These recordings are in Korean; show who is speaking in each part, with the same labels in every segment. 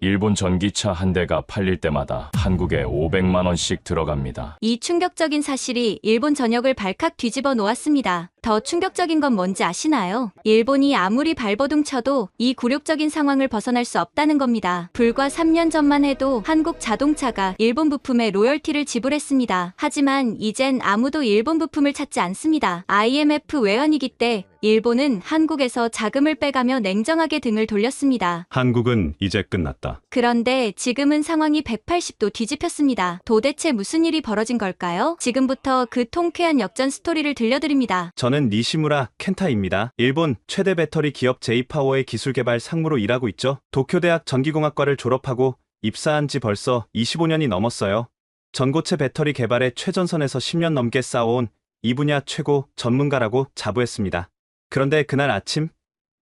Speaker 1: 일본 전기차 한 대가 팔릴 때마다 한국에 500만 원씩 들어갑니다.
Speaker 2: 이 충격적인 사실이 일본 전역을 발칵 뒤집어 놓았습니다. 더 충격적인 건 뭔지 아시나요? 일본이 아무리 발버둥 쳐도 이 굴욕적인 상황을 벗어날 수 없다는 겁니다. 불과 3년 전만 해도 한국 자동차가 일본 부품에 로열티를 지불했습니다. 하지만 이젠 아무도 일본 부품을 찾지 않습니다. IMF 외환위기 때 일본은 한국에서 자금을 빼가며 냉정하게 등을 돌렸습니다.
Speaker 3: 한국은 이제 끝났다.
Speaker 2: 그런데 지금은 상황이 180도 뒤집혔습니다. 도대체 무슨 일이 벌어진 걸까요? 지금부터 그 통쾌한 역전 스토리를 들려드립니다.
Speaker 3: 저는 니시무라 켄타입니다. 일본 최대 배터리 기업 J-파워의 기술개발 상무로 일하고 있죠. 도쿄대학 전기공학과를 졸업하고 입사한 지 벌써 25년이 넘었어요. 전고체 배터리 개발의 최전선에서 10년 넘게 쌓아온 이 분야 최고 전문가라고 자부했습니다. 그런데 그날 아침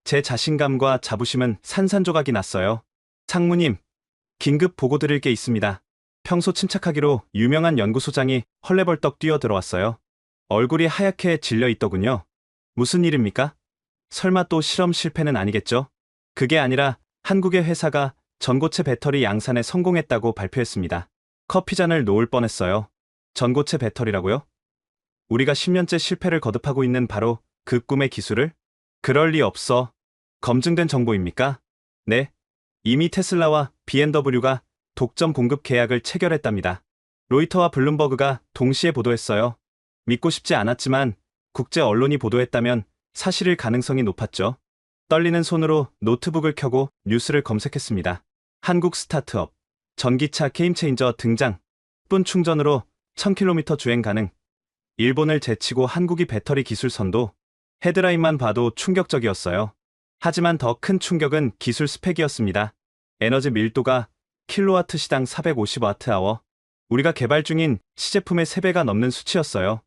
Speaker 3: 제 자신감과 자부심은 산산조각이 났어요. 상무님, 긴급 보고 드릴 게 있습니다. 평소 침착하기로 유명한 연구소장이 헐레벌떡 뛰어들어왔어요. 얼굴이 하얗게 질려 있더군요. 무슨 일입니까? 설마 또 실험 실패는 아니겠죠? 그게 아니라 한국의 회사가 전고체 배터리 양산에 성공했다고 발표했습니다. 커피잔을 놓을 뻔했어요. 전고체 배터리라고요? 우리가 10년째 실패를 거듭하고 있는 바로 그 꿈의 기술을? 그럴 리 없어. 검증된 정보입니까? 네. 이미 테슬라와 BMW가 독점 공급 계약을 체결했답니다. 로이터와 블룸버그가 동시에 보도했어요. 믿고 싶지 않았지만 국제 언론이 보도했다면 사실일 가능성이 높았죠. 떨리는 손으로 노트북을 켜고 뉴스를 검색했습니다. 한국 스타트업, 전기차 게임체인저 등장, 분 충전으로 1000km 주행 가능, 일본을 제치고 한국이 배터리 기술 선도, 헤드라인만 봐도 충격적이었어요. 하지만 더 큰 충격은 기술 스펙이었습니다. 에너지 밀도가 킬로와트 시당 450와트아워, 우리가 개발 중인 시제품의 3배가 넘는 수치였어요.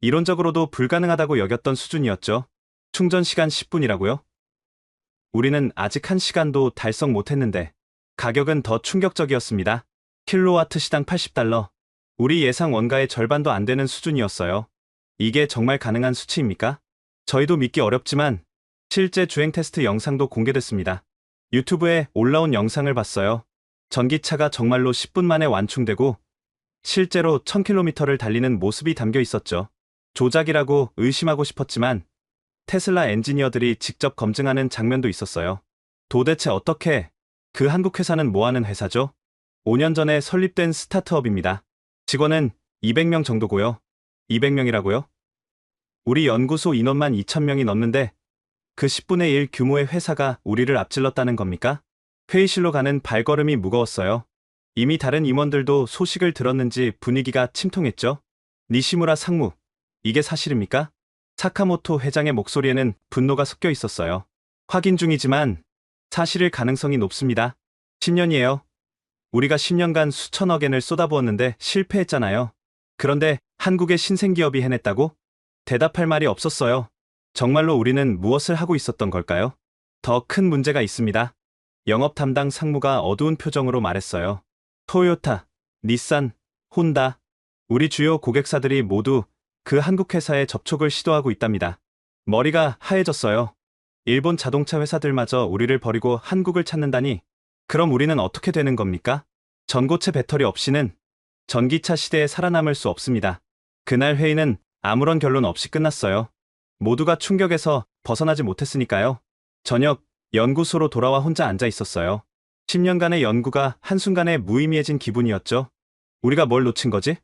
Speaker 3: 이론적으로도 불가능하다고 여겼던 수준이었죠. 충전 시간 10분이라고요? 우리는 아직 1시간도 달성 못했는데 가격은 더 충격적이었습니다. 킬로와트 시당 $80, 우리 예상 원가의 절반도 안 되는 수준이었어요. 이게 정말 가능한 수치입니까? 저희도 믿기 어렵지만 실제 주행 테스트 영상도 공개됐습니다. 유튜브에 올라온 영상을 봤어요. 전기차가 정말로 10분 만에 완충되고 실제로 1000km를 달리는 모습이 담겨 있었죠. 조작이라고 의심하고 싶었지만 테슬라 엔지니어들이 직접 검증하는 장면도 있었어요. 도대체 어떻게, 그 한국 회사는 뭐하는 회사죠? 5년 전에 설립된 스타트업입니다. 직원은 200명 정도고요. 200명이라고요? 우리 연구소 인원만 2000명이 넘는데 그 10분의 1 규모의 회사가 우리를 앞질렀다는 겁니까? 회의실로 가는 발걸음이 무거웠어요. 이미 다른 임원들도 소식을 들었는지 분위기가 침통했죠. 니시무라 상무, 이게 사실입니까? 사카모토 회장의 목소리에는 분노가 섞여 있었어요. 확인 중이지만 사실일 가능성이 높습니다. 10년이에요. 우리가 10년간 수천억 엔을 쏟아부었는데 실패했잖아요. 그런데 한국의 신생기업이 해냈다고? 대답할 말이 없었어요. 정말로 우리는 무엇을 하고 있었던 걸까요? 더 큰 문제가 있습니다. 영업 담당 상무가 어두운 표정으로 말했어요. 토요타, 닛산, 혼다, 우리 주요 고객사들이 모두 그 한국 회사에 접촉을 시도하고 있답니다. 머리가 하얘졌어요. 일본 자동차 회사들마저 우리를 버리고 한국을 찾는다니, 그럼 우리는 어떻게 되는 겁니까? 전고체 배터리 없이는 전기차 시대에 살아남을 수 없습니다. 그날 회의는 아무런 결론 없이 끝났어요. 모두가 충격에서 벗어나지 못했으니까요. 저녁, 연구소로 돌아와 혼자 앉아 있었어요. 10년간의 연구가 한순간에 무의미해진 기분이었죠. 우리가 뭘 놓친 거지?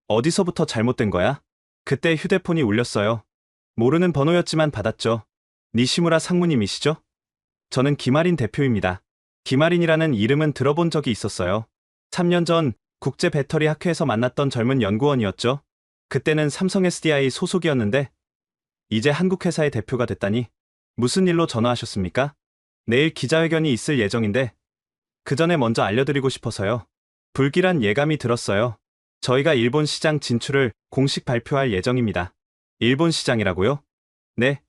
Speaker 3: 어디서부터 잘못된 거야? 그때 휴대폰이 울렸어요. 모르는 번호였지만 받았죠. 니시무라 상무님이시죠? 저는 김아린 대표입니다. 김아린이라는 이름은 들어본 적이 있었어요. 3년 전 국제 배터리 학회에서 만났던 젊은 연구원이었죠. 그때는 삼성 SDI 소속이었는데 이제 한국 회사의 대표가 됐다니. 무슨 일로 전화하셨습니까? 내일 기자회견이 있을 예정인데 그 전에 먼저 알려드리고 싶어서요. 불길한 예감이 들었어요. 저희가 일본 시장 진출을 공식 발표할 예정입니다. 일본 시장이라고요? 네.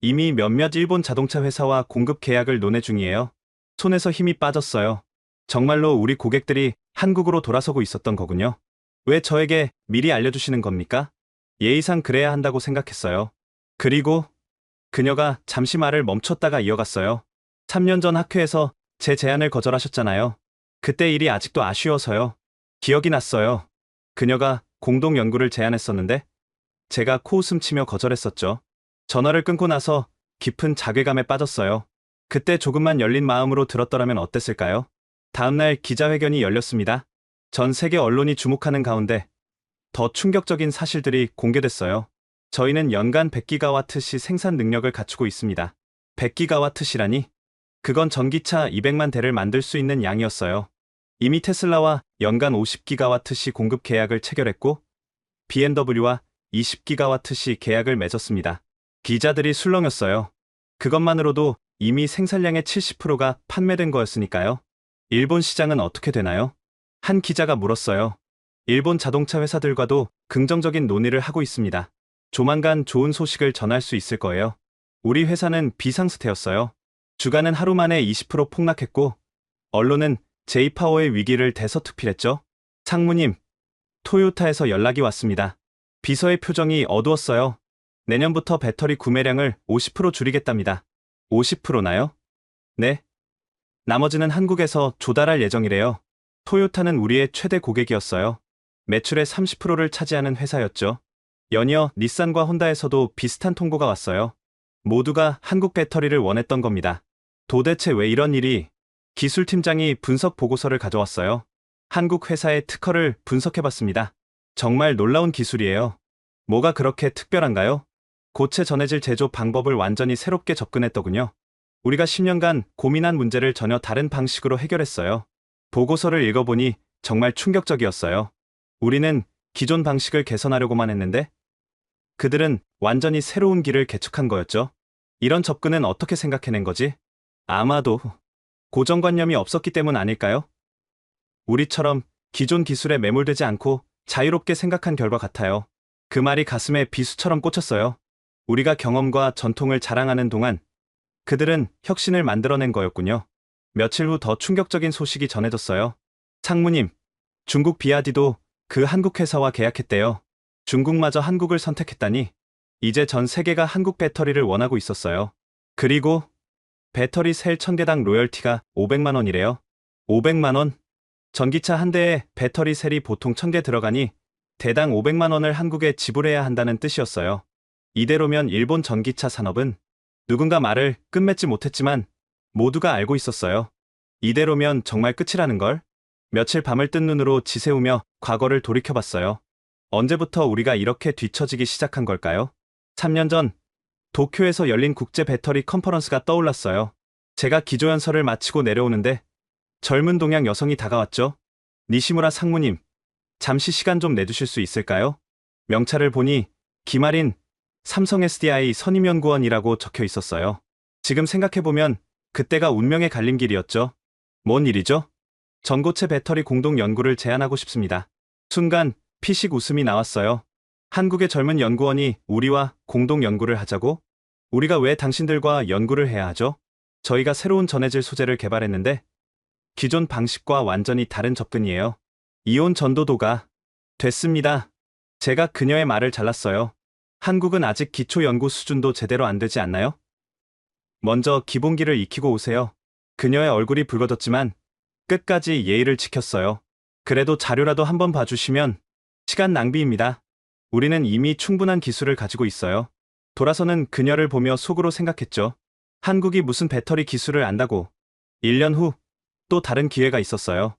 Speaker 3: 이미 몇몇 일본 자동차 회사와 공급 계약을 논의 중이에요. 손에서 힘이 빠졌어요. 정말로 우리 고객들이 한국으로 돌아서고 있었던 거군요. 왜 저에게 미리 알려주시는 겁니까? 예의상 그래야 한다고 생각했어요. 그리고 그녀가 잠시 말을 멈췄다가 이어갔어요. 3년 전 학회에서 제 제안을 거절하셨잖아요. 그때 일이 아직도 아쉬워서요. 기억이 났어요. 그녀가 공동 연구를 제안했었는데 제가 코웃음 치며 거절했었죠. 전화를 끊고 나서 깊은 자괴감에 빠졌어요. 그때 조금만 열린 마음으로 들었더라면 어땠을까요? 다음날 기자회견이 열렸습니다. 전 세계 언론이 주목하는 가운데 더 충격적인 사실들이 공개됐어요. 저희는 연간 100기가와트시 생산 능력을 갖추고 있습니다. 100기가와트시라니? 그건 전기차 200만 대를 만들 수 있는 양이었어요. 이미 테슬라와 연간 50기가와트시 공급 계약을 체결했고 BMW와 20기가와트시 계약을 맺었습니다. 기자들이 술렁였어요. 그것만으로도 이미 생산량의 70%가 판매된 거였으니까요. 일본 시장은 어떻게 되나요? 한 기자가 물었어요. 일본 자동차 회사들과도 긍정적인 논의를 하고 있습니다. 조만간 좋은 소식을 전할 수 있을 거예요. 우리 회사는 비상사태였어요. 주가는 하루 만에 20% 폭락했고 언론은 제이파워의 위기를 대서특필했죠. 상무님, 토요타에서 연락이 왔습니다. 비서의 표정이 어두웠어요. 내년부터 배터리 구매량을 50% 줄이겠답니다. 50%나요? 네. 나머지는 한국에서 조달할 예정이래요. 토요타는 우리의 최대 고객이었어요. 매출의 30%를 차지하는 회사였죠. 연이어 닛산과 혼다에서도 비슷한 통보가 왔어요. 모두가 한국 배터리를 원했던 겁니다. 도대체 왜 이런 일이? 기술팀장이 분석 보고서를 가져왔어요. 한국 회사의 특허를 분석해봤습니다. 정말 놀라운 기술이에요. 뭐가 그렇게 특별한가요? 고체 전해질 제조 방법을 완전히 새롭게 접근했더군요. 우리가 10년간 고민한 문제를 전혀 다른 방식으로 해결했어요. 보고서를 읽어보니 정말 충격적이었어요. 우리는 기존 방식을 개선하려고만 했는데 그들은 완전히 새로운 길을 개척한 거였죠. 이런 접근은 어떻게 생각해낸 거지? 아마도 고정관념이 없었기 때문 아닐까요? 우리처럼 기존 기술에 매몰되지 않고 자유롭게 생각한 결과 같아요. 그 말이 가슴에 비수처럼 꽂혔어요. 우리가 경험과 전통을 자랑하는 동안 그들은 혁신을 만들어낸 거였군요. 며칠 후 더 충격적인 소식이 전해졌어요. 상무님, 중국 비아디도 그 한국 회사와 계약했대요. 중국마저 한국을 선택했다니 이제 전 세계가 한국 배터리를 원하고 있었어요. 그리고 배터리 셀 1000개당 로열티가 500만 원이래요. 500만 원? 전기차 한 대에 배터리 셀이 보통 1000개 들어가니 대당 500만 원을 한국에 지불해야 한다는 뜻이었어요. 이대로면 일본 전기차 산업은 누군가 말을 끝맺지 못했지만 모두가 알고 있었어요. 이대로면 정말 끝이라는 걸. 며칠 밤을 뜬 눈으로 지새우며 과거를 돌이켜봤어요. 언제부터 우리가 이렇게 뒤처지기 시작한 걸까요? 3년 전 도쿄에서 열린 국제 배터리 컨퍼런스가 떠올랐어요. 제가 기조연설을 마치고 내려오는데 젊은 동양 여성이 다가왔죠. 니시무라 상무님, 잠시 시간 좀 내주실 수 있을까요? 명찰을 보니 기말인 삼성 SDI 선임연구원이라고 적혀 있었어요. 지금 생각해보면 그때가 운명의 갈림길이었죠. 뭔 일이죠? 전고체 배터리 공동 연구를 제안하고 싶습니다. 순간 피식 웃음이 나왔어요. 한국의 젊은 연구원이 우리와 공동 연구를 하자고? 우리가 왜 당신들과 연구를 해야 하죠? 저희가 새로운 전해질 소재를 개발했는데 기존 방식과 완전히 다른 접근이에요. 이온 전도도가 됐습니다. 제가 그녀의 말을 잘랐어요. 한국은 아직 기초 연구 수준도 제대로 안 되지 않나요? 먼저 기본기를 익히고 오세요. 그녀의 얼굴이 붉어졌지만 끝까지 예의를 지켰어요. 그래도 자료라도 한번 봐주시면. 시간 낭비입니다. 우리는 이미 충분한 기술을 가지고 있어요. 돌아서는 그녀를 보며 속으로 생각했죠. 한국이 무슨 배터리 기술을 안다고. 1년 후 또 다른 기회가 있었어요.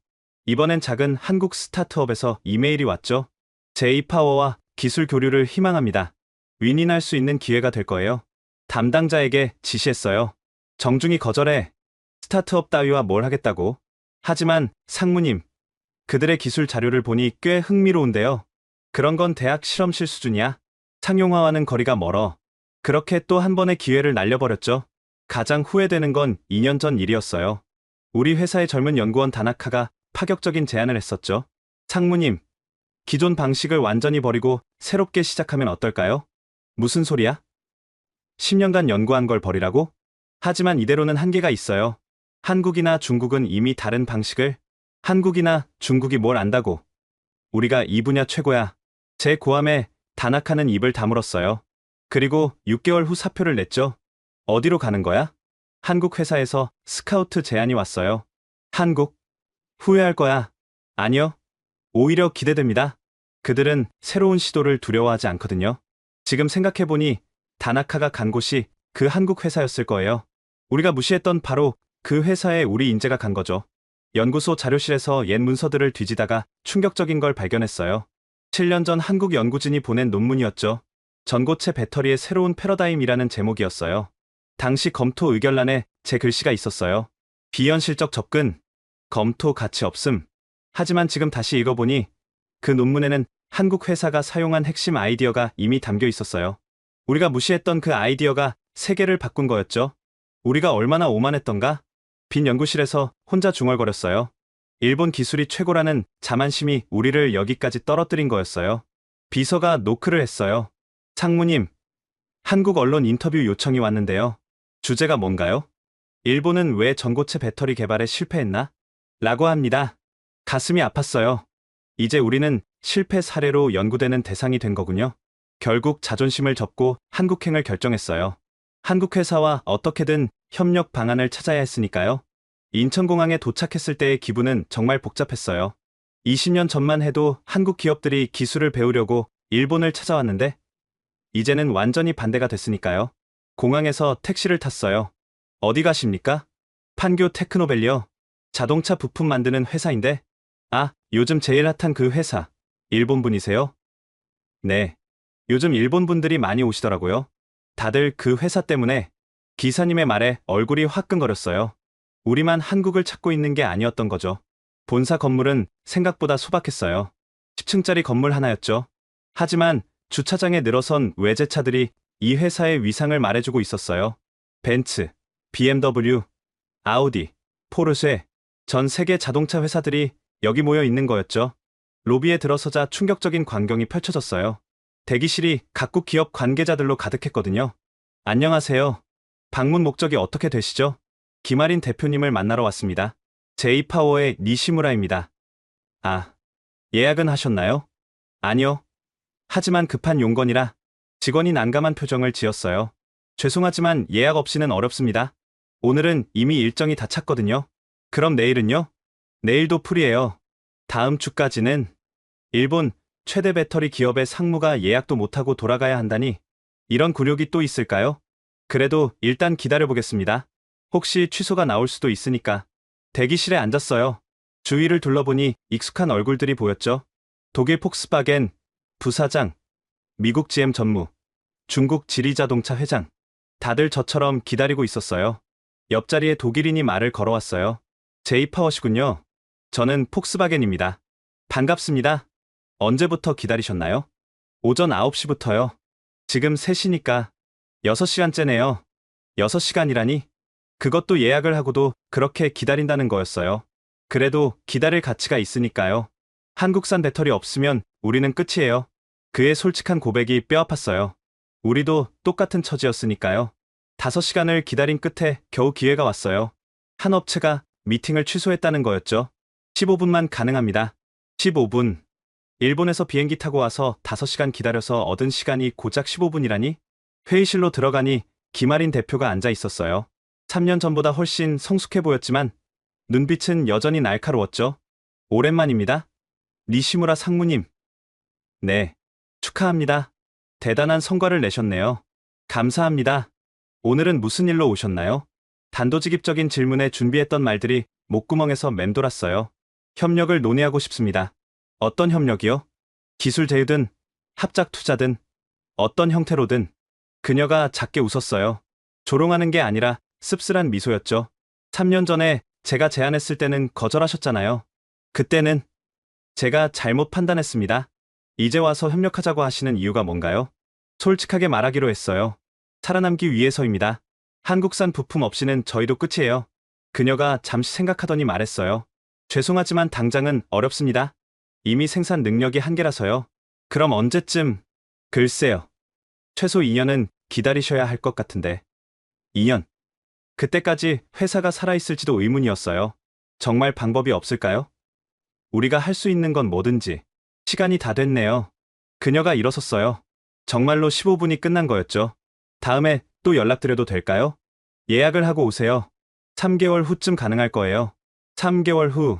Speaker 3: 이번엔 작은 한국 스타트업에서 이메일이 왔죠. 제이파워와 기술 교류를 희망합니다. 윈윈할 수 있는 기회가 될 거예요. 담당자에게 지시했어요. 정중히 거절해. 스타트업 따위와 뭘 하겠다고. 하지만 상무님, 그들의 기술 자료를 보니 꽤 흥미로운데요. 그런 건 대학 실험실 수준이야. 상용화와는 거리가 멀어. 그렇게 또 한 번의 기회를 날려버렸죠. 가장 후회되는 건 2년 전 일이었어요. 우리 회사의 젊은 연구원 다나카가 파격적인 제안을 했었죠. 상무님, 기존 방식을 완전히 버리고 새롭게 시작하면 어떨까요? 무슨 소리야? 10년간 연구한 걸 버리라고? 하지만 이대로는 한계가 있어요. 한국이나 중국은 이미 다른 방식을. 한국이나 중국이 뭘 안다고. 우리가 이 분야 최고야. 제 고함에 다나카는 입을 다물었어요. 그리고 6개월 후 사표를 냈죠. 어디로 가는 거야? 한국 회사에서 스카우트 제안이 왔어요. 한국? 후회할 거야. 아니요. 오히려 기대됩니다. 그들은 새로운 시도를 두려워하지 않거든요. 지금 생각해보니 다나카가 간 곳이 그 한국 회사였을 거예요. 우리가 무시했던 바로 그 회사에 우리 인재가 간 거죠. 연구소 자료실에서 옛 문서들을 뒤지다가 충격적인 걸 발견했어요. 7년 전 한국 연구진이 보낸 논문이었죠. 전고체 배터리의 새로운 패러다임이라는 제목이었어요. 당시 검토 의결란에 제 글씨가 있었어요. 비현실적 접근, 검토 가치 없음. 하지만 지금 다시 읽어보니 그 논문에는 한국 회사가 사용한 핵심 아이디어가 이미 담겨 있었어요. 우리가 무시했던 그 아이디어가 세계를 바꾼 거였죠. 우리가 얼마나 오만했던가? 빈 연구실에서 혼자 중얼거렸어요. 일본 기술이 최고라는 자만심이 우리를 여기까지 떨어뜨린 거였어요. 비서가 노크를 했어요. 상무님, 한국 언론 인터뷰 요청이 왔는데요. 주제가 뭔가요? 일본은 왜 전고체 배터리 개발에 실패했나? 라고 합니다. 가슴이 아팠어요. 이제 우리는 실패 사례로 연구되는 대상이 된 거군요. 결국 자존심을 접고 한국행을 결정했어요. 한국 회사와 어떻게든 협력 방안을 찾아야 했으니까요. 인천공항에 도착했을 때의 기분은 정말 복잡했어요. 20년 전만 해도 한국 기업들이 기술을 배우려고 일본을 찾아왔는데 이제는 완전히 반대가 됐으니까요. 공항에서 택시를 탔어요. 어디 가십니까? 판교 테크노밸리요. 자동차 부품 만드는 회사인데. 아, 요즘 제일 핫한 그 회사. 일본 분이세요? 네. 요즘 일본 분들이 많이 오시더라고요. 다들 그 회사 때문에. 기사님의 말에 얼굴이 화끈거렸어요. 우리만 한국을 찾고 있는 게 아니었던 거죠. 본사 건물은 생각보다 소박했어요. 10층짜리 건물 하나였죠. 하지만 주차장에 늘어선 외제차들이 이 회사의 위상을 말해주고 있었어요. 벤츠, BMW, 아우디, 포르쉐, 전 세계 자동차 회사들이 여기 모여 있는 거였죠. 로비에 들어서자 충격적인 광경이 펼쳐졌어요. 대기실이 각국 기업 관계자들로 가득했거든요. 안녕하세요. 방문 목적이 어떻게 되시죠? 김아린 대표님을 만나러 왔습니다. 제이파워의 니시무라입니다. 아, 예약은 하셨나요? 아니요. 하지만 급한 용건이라. 직원이 난감한 표정을 지었어요. 죄송하지만 예약 없이는 어렵습니다. 오늘은 이미 일정이 다 찼거든요. 그럼 내일은요? 내일도 풀이에요. 다음 주까지는. 일본 최대 배터리 기업의 상무가 예약도 못하고 돌아가야 한다니 이런 굴욕이 또 있을까요? 그래도 일단 기다려보겠습니다. 혹시 취소가 나올 수도 있으니까. 대기실에 앉았어요. 주위를 둘러보니 익숙한 얼굴들이 보였죠. 독일 폭스바겐 부사장, 미국 GM 전무, 중국 지리자동차 회장. 다들 저처럼 기다리고 있었어요. 옆자리에 독일인이 말을 걸어왔어요. 제이파워시군요. 저는 폭스바겐입니다. 반갑습니다. 언제부터 기다리셨나요? 오전 9시부터요. 지금 3시니까 6시간째네요. 6시간이라니? 그것도 예약을 하고도 그렇게 기다린다는 거였어요. 그래도 기다릴 가치가 있으니까요. 한국산 배터리 없으면 우리는 끝이에요. 그의 솔직한 고백이 뼈아팠어요. 우리도 똑같은 처지였으니까요. 5시간을 기다린 끝에 겨우 기회가 왔어요. 한 업체가 미팅을 취소했다는 거였죠. 15분만 가능합니다. 15분. 일본에서 비행기 타고 와서 5시간 기다려서 얻은 시간이 고작 15분이라니? 회의실로 들어가니 김아린 대표가 앉아 있었어요. 3년 전보다 훨씬 성숙해 보였지만 눈빛은 여전히 날카로웠죠. 오랜만입니다. 니시무라 상무님. 네. 축하합니다. 대단한 성과를 내셨네요. 감사합니다. 오늘은 무슨 일로 오셨나요? 단도직입적인 질문에 준비했던 말들이 목구멍에서 맴돌았어요. 협력을 논의하고 싶습니다. 어떤 협력이요? 기술 제휴든, 합작 투자든, 어떤 형태로든. 그녀가 작게 웃었어요. 조롱하는 게 아니라 씁쓸한 미소였죠. 3년 전에 제가 제안했을 때는 거절하셨잖아요. 그때는 제가 잘못 판단했습니다. 이제 와서 협력하자고 하시는 이유가 뭔가요? 솔직하게 말하기로 했어요. 살아남기 위해서입니다. 한국산 부품 없이는 저희도 끝이에요. 그녀가 잠시 생각하더니 말했어요. 죄송하지만 당장은 어렵습니다. 이미 생산 능력이 한계라서요. 그럼 언제쯤? 글쎄요. 최소 2년은 기다리셔야 할 것 같은데. 2년. 그때까지 회사가 살아있을지도 의문이었어요. 정말 방법이 없을까요? 우리가 할 수 있는 건 뭐든지. 시간이 다 됐네요. 그녀가 일어섰어요. 정말로 15분이 끝난 거였죠. 다음에 또 연락드려도 될까요? 예약을 하고 오세요. 3개월 후쯤 가능할 거예요. 3개월 후.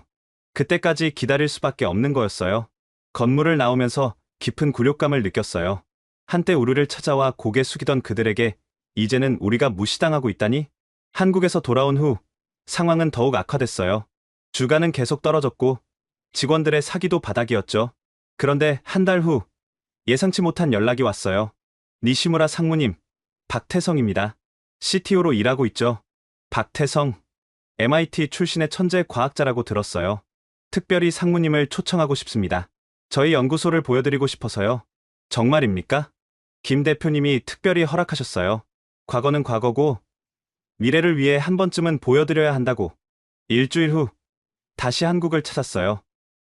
Speaker 3: 그때까지 기다릴 수밖에 없는 거였어요. 건물을 나오면서 깊은 굴욕감을 느꼈어요. 한때 우리를 찾아와 고개 숙이던 그들에게 이제는 우리가 무시당하고 있다니? 한국에서 돌아온 후 상황은 더욱 악화됐어요. 주가는 계속 떨어졌고 직원들의 사기도 바닥이었죠. 그런데 한 달 후 예상치 못한 연락이 왔어요. 니시무라 상무님, 박태성입니다. CTO로 일하고 있죠. 박태성, MIT 출신의 천재 과학자라고 들었어요. 특별히 상무님을 초청하고 싶습니다. 저희 연구소를 보여드리고 싶어서요. 정말입니까? 김 대표님이 특별히 허락하셨어요. 과거는 과거고 미래를 위해 한 번쯤은 보여드려야 한다고. 일주일 후 다시 한국을 찾았어요.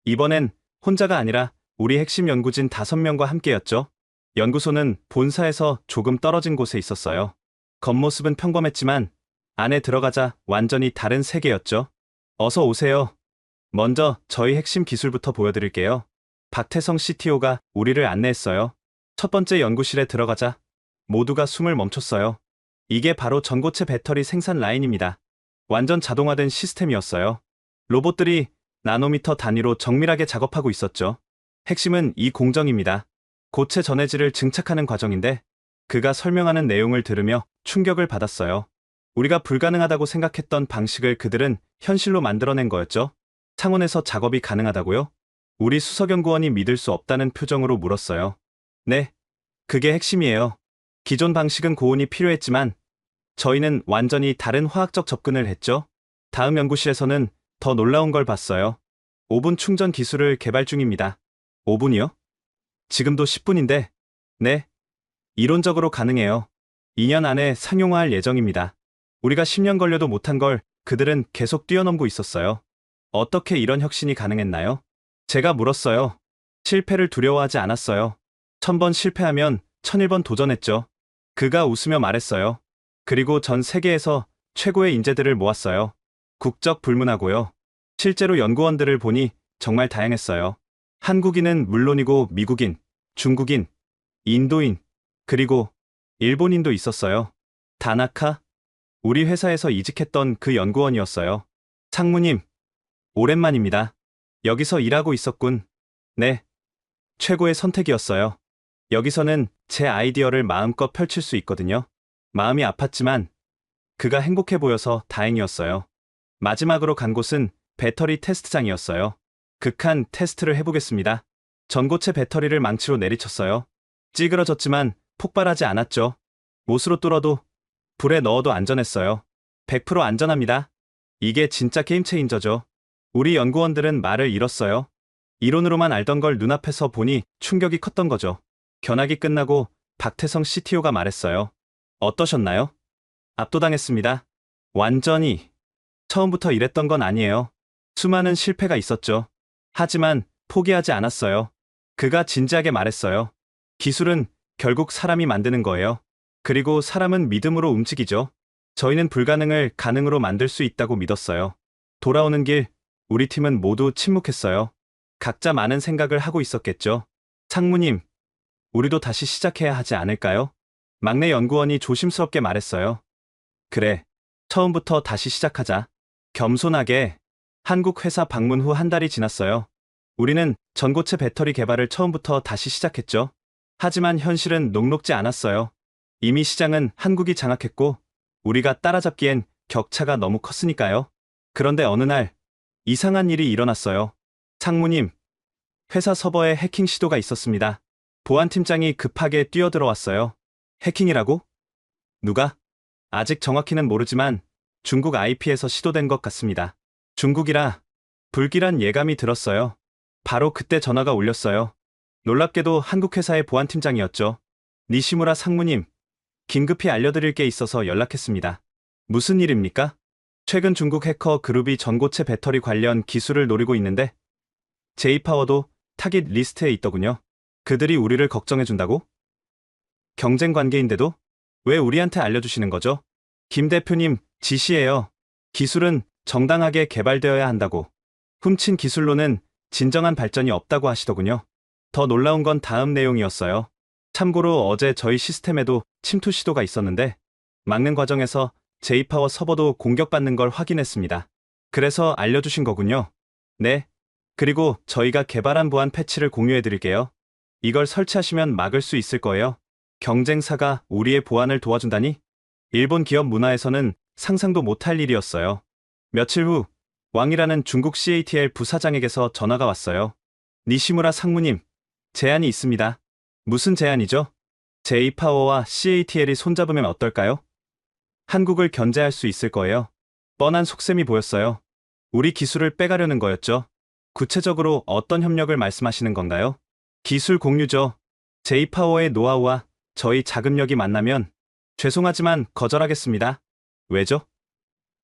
Speaker 3: 이번엔 혼자가 아니라 우리 핵심 연구진 5명과 함께였죠. 연구소는 본사에서 조금 떨어진 곳에 있었어요. 겉모습은 평범했지만 안에 들어가자 완전히 다른 세계였죠. 어서 오세요. 먼저 저희 핵심 기술부터 보여드릴게요. 박태성 CTO가 우리를 안내했어요. 첫 번째 연구실에 들어가자 모두가 숨을 멈췄어요. 이게 바로 전고체 배터리 생산 라인입니다. 완전 자동화된 시스템이었어요. 로봇들이 나노미터 단위로 정밀하게 작업하고 있었죠. 핵심은 이 공정입니다. 고체 전해질을 증착하는 과정인데 그가 설명하는 내용을 들으며 충격을 받았어요. 우리가 불가능하다고 생각했던 방식을 그들은 현실로 만들어낸 거였죠. 창원에서 작업이 가능하다고요? 우리 수석연구원이 믿을 수 없다는 표정으로 물었어요. 네, 그게 핵심이에요. 기존 방식은 고온이 필요했지만 저희는 완전히 다른 화학적 접근을 했죠. 다음 연구실에서는 더 놀라운 걸 봤어요. 오븐 충전 기술을 개발 중입니다. 5분이요? 지금도 10분인데, 네, 이론적으로 가능해요. 2년 안에 상용화할 예정입니다. 우리가 10년 걸려도 못한 걸 그들은 계속 뛰어넘고 있었어요. 어떻게 이런 혁신이 가능했나요? 제가 물었어요. 실패를 두려워하지 않았어요. 1000번 실패하면 1001번 도전했죠. 그가 웃으며 말했어요. 그리고 전 세계에서 최고의 인재들을 모았어요. 국적 불문하고요. 실제로 연구원들을 보니 정말 다양했어요. 한국인은 물론이고 미국인, 중국인, 인도인, 그리고 일본인도 있었어요. 다나카? 우리 회사에서 이직했던 그 연구원이었어요. 상무님, 오랜만입니다. 여기서 일하고 있었군. 네, 최고의 선택이었어요. 여기서는 제 아이디어를 마음껏 펼칠 수 있거든요. 마음이 아팠지만 그가 행복해 보여서 다행이었어요. 마지막으로 간 곳은 배터리 테스트장이었어요. 극한 테스트를 해보겠습니다. 전고체 배터리를 망치로 내리쳤어요. 찌그러졌지만 폭발하지 않았죠. 못으로 뚫어도 불에 넣어도 안전했어요. 100% 안전합니다. 이게 진짜 게임 체인저죠. 우리 연구원들은 말을 잃었어요. 이론으로만 알던 걸 눈앞에서 보니 충격이 컸던 거죠. 견학이 끝나고 박태성 CTO가 말했어요. 어떠셨나요? 압도당했습니다. 완전히. 처음부터 이랬던 건 아니에요. 수많은 실패가 있었죠. 하지만 포기하지 않았어요. 그가 진지하게 말했어요. 기술은 결국 사람이 만드는 거예요. 그리고 사람은 믿음으로 움직이죠. 저희는 불가능을 가능으로 만들 수 있다고 믿었어요. 돌아오는 길, 우리 팀은 모두 침묵했어요. 각자 많은 생각을 하고 있었겠죠. 상무님, 우리도 다시 시작해야 하지 않을까요? 막내 연구원이 조심스럽게 말했어요. 그래, 처음부터 다시 시작하자. 겸손하게. 한국 회사 방문 후 한 달이 지났어요. 우리는 전고체 배터리 개발을 처음부터 다시 시작했죠. 하지만 현실은 녹록지 않았어요. 이미 시장은 한국이 장악했고 우리가 따라잡기엔 격차가 너무 컸으니까요. 그런데 어느 날 이상한 일이 일어났어요. 상무님, 회사 서버에 해킹 시도가 있었습니다. 보안팀장이 급하게 뛰어들어왔어요. 해킹이라고? 누가? 아직 정확히는 모르지만 중국 IP에서 시도된 것 같습니다. 중국이라 불길한 예감이 들었어요. 바로 그때 전화가 울렸어요. 놀랍게도 한국 회사의 보안팀장이었죠. 니시무라 상무님, 긴급히 알려드릴 게 있어서 연락했습니다. 무슨 일입니까? 최근 중국 해커 그룹이 전고체 배터리 관련 기술을 노리고 있는데 제이파워도 타깃 리스트에 있더군요. 그들이 우리를 걱정해준다고? 경쟁 관계인데도? 왜 우리한테 알려주시는 거죠? 김 대표님 지시예요. 기술은 정당하게 개발되어야 한다고. 훔친 기술로는 진정한 발전이 없다고 하시더군요. 더 놀라운 건 다음 내용이었어요. 참고로 어제 저희 시스템에도 침투 시도가 있었는데 막는 과정에서 J-파워 서버도 공격받는 걸 확인했습니다. 그래서 알려주신 거군요. 네. 그리고 저희가 개발한 보안 패치를 공유해드릴게요. 이걸 설치하시면 막을 수 있을 거예요. 경쟁사가 우리의 보안을 도와준다니? 일본 기업 문화에서는 상상도 못할 일이었어요. 며칠 후 왕이라는 중국 CATL 부사장에게서 전화가 왔어요. 니시무라 상무님, 제안이 있습니다. 무슨 제안이죠? J-파워와 CATL이 손잡으면 어떨까요? 한국을 견제할 수 있을 거예요. 뻔한 속셈이 보였어요. 우리 기술을 빼가려는 거였죠. 구체적으로 어떤 협력을 말씀하시는 건가요? 기술 공유죠. J-파워의 노하우와 저희 자금력이 만나면 죄송하지만 거절하겠습니다. 왜죠?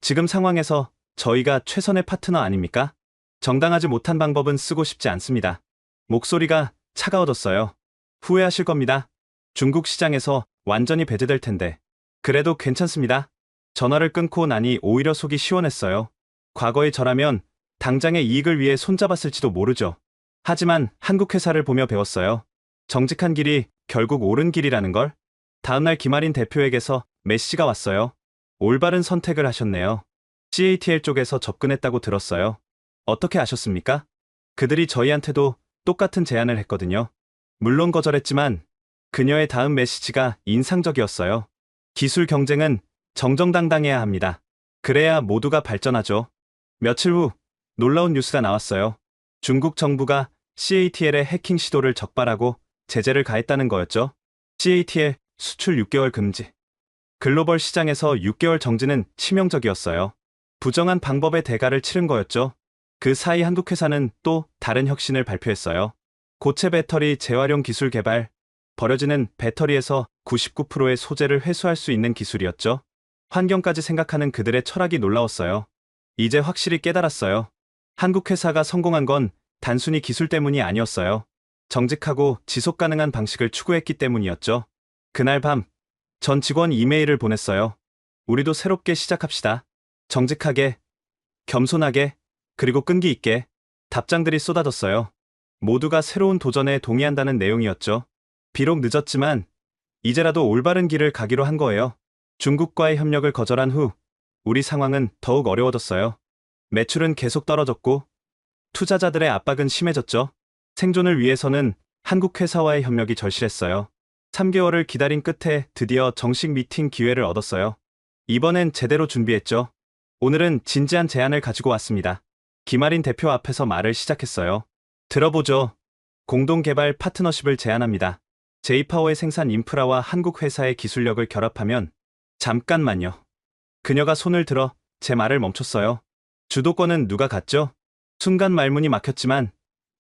Speaker 3: 지금 상황에서 저희가 최선의 파트너 아닙니까? 정당하지 못한 방법은 쓰고 싶지 않습니다. 목소리가 차가워졌어요. 후회하실 겁니다. 중국 시장에서 완전히 배제될 텐데. 그래도 괜찮습니다. 전화를 끊고 나니 오히려 속이 시원했어요. 과거의 저라면 당장의 이익을 위해 손잡았을지도 모르죠. 하지만 한국 회사를 보며 배웠어요. 정직한 길이 결국 옳은 길이라는 걸. 다음날 김아린 대표에게서 메시지가 왔어요. 올바른 선택을 하셨네요. CATL 쪽에서 접근했다고 들었어요. 어떻게 아셨습니까? 그들이 저희한테도 똑같은 제안을 했거든요. 물론 거절했지만 그녀의 다음 메시지가 인상적이었어요. 기술 경쟁은 정정당당해야 합니다. 그래야 모두가 발전하죠. 며칠 후 놀라운 뉴스가 나왔어요. 중국 정부가 CATL의 해킹 시도를 적발하고 제재를 가했다는 거였죠. CATL 수출 6개월 금지. 글로벌 시장에서 6개월 정지는 치명적이었어요. 부정한 방법의 대가를 치른 거였죠. 그 사이 한국 회사는 또 다른 혁신을 발표했어요. 고체 배터리 재활용 기술 개발. 버려지는 배터리에서 99%의 소재를 회수할 수 있는 기술이었죠. 환경까지 생각하는 그들의 철학이 놀라웠어요. 이제 확실히 깨달았어요. 한국 회사가 성공한 건 단순히 기술 때문이 아니었어요. 정직하고 지속 가능한 방식을 추구했기 때문이었죠. 그날 밤, 전 직원 이메일을 보냈어요. 우리도 새롭게 시작합시다. 정직하게, 겸손하게, 그리고 끈기 있게. 답장들이 쏟아졌어요. 모두가 새로운 도전에 동의한다는 내용이었죠. 비록 늦었지만 이제라도 올바른 길을 가기로 한 거예요. 중국과의 협력을 거절한 후 우리 상황은 더욱 어려워졌어요. 매출은 계속 떨어졌고 투자자들의 압박은 심해졌죠. 생존을 위해서는 한국 회사와의 협력이 절실했어요. 3개월을 기다린 끝에 드디어 정식 미팅 기회를 얻었어요. 이번엔 제대로 준비했죠. 오늘은 진지한 제안을 가지고 왔습니다. 김아린 대표 앞에서 말을 시작했어요. 들어보죠. 공동개발 파트너십을 제안합니다. J-파워의 생산 인프라와 한국 회사의 기술력을 결합하면 잠깐만요. 그녀가 손을 들어 제 말을 멈췄어요. 주도권은 누가 갖죠? 순간 말문이 막혔지만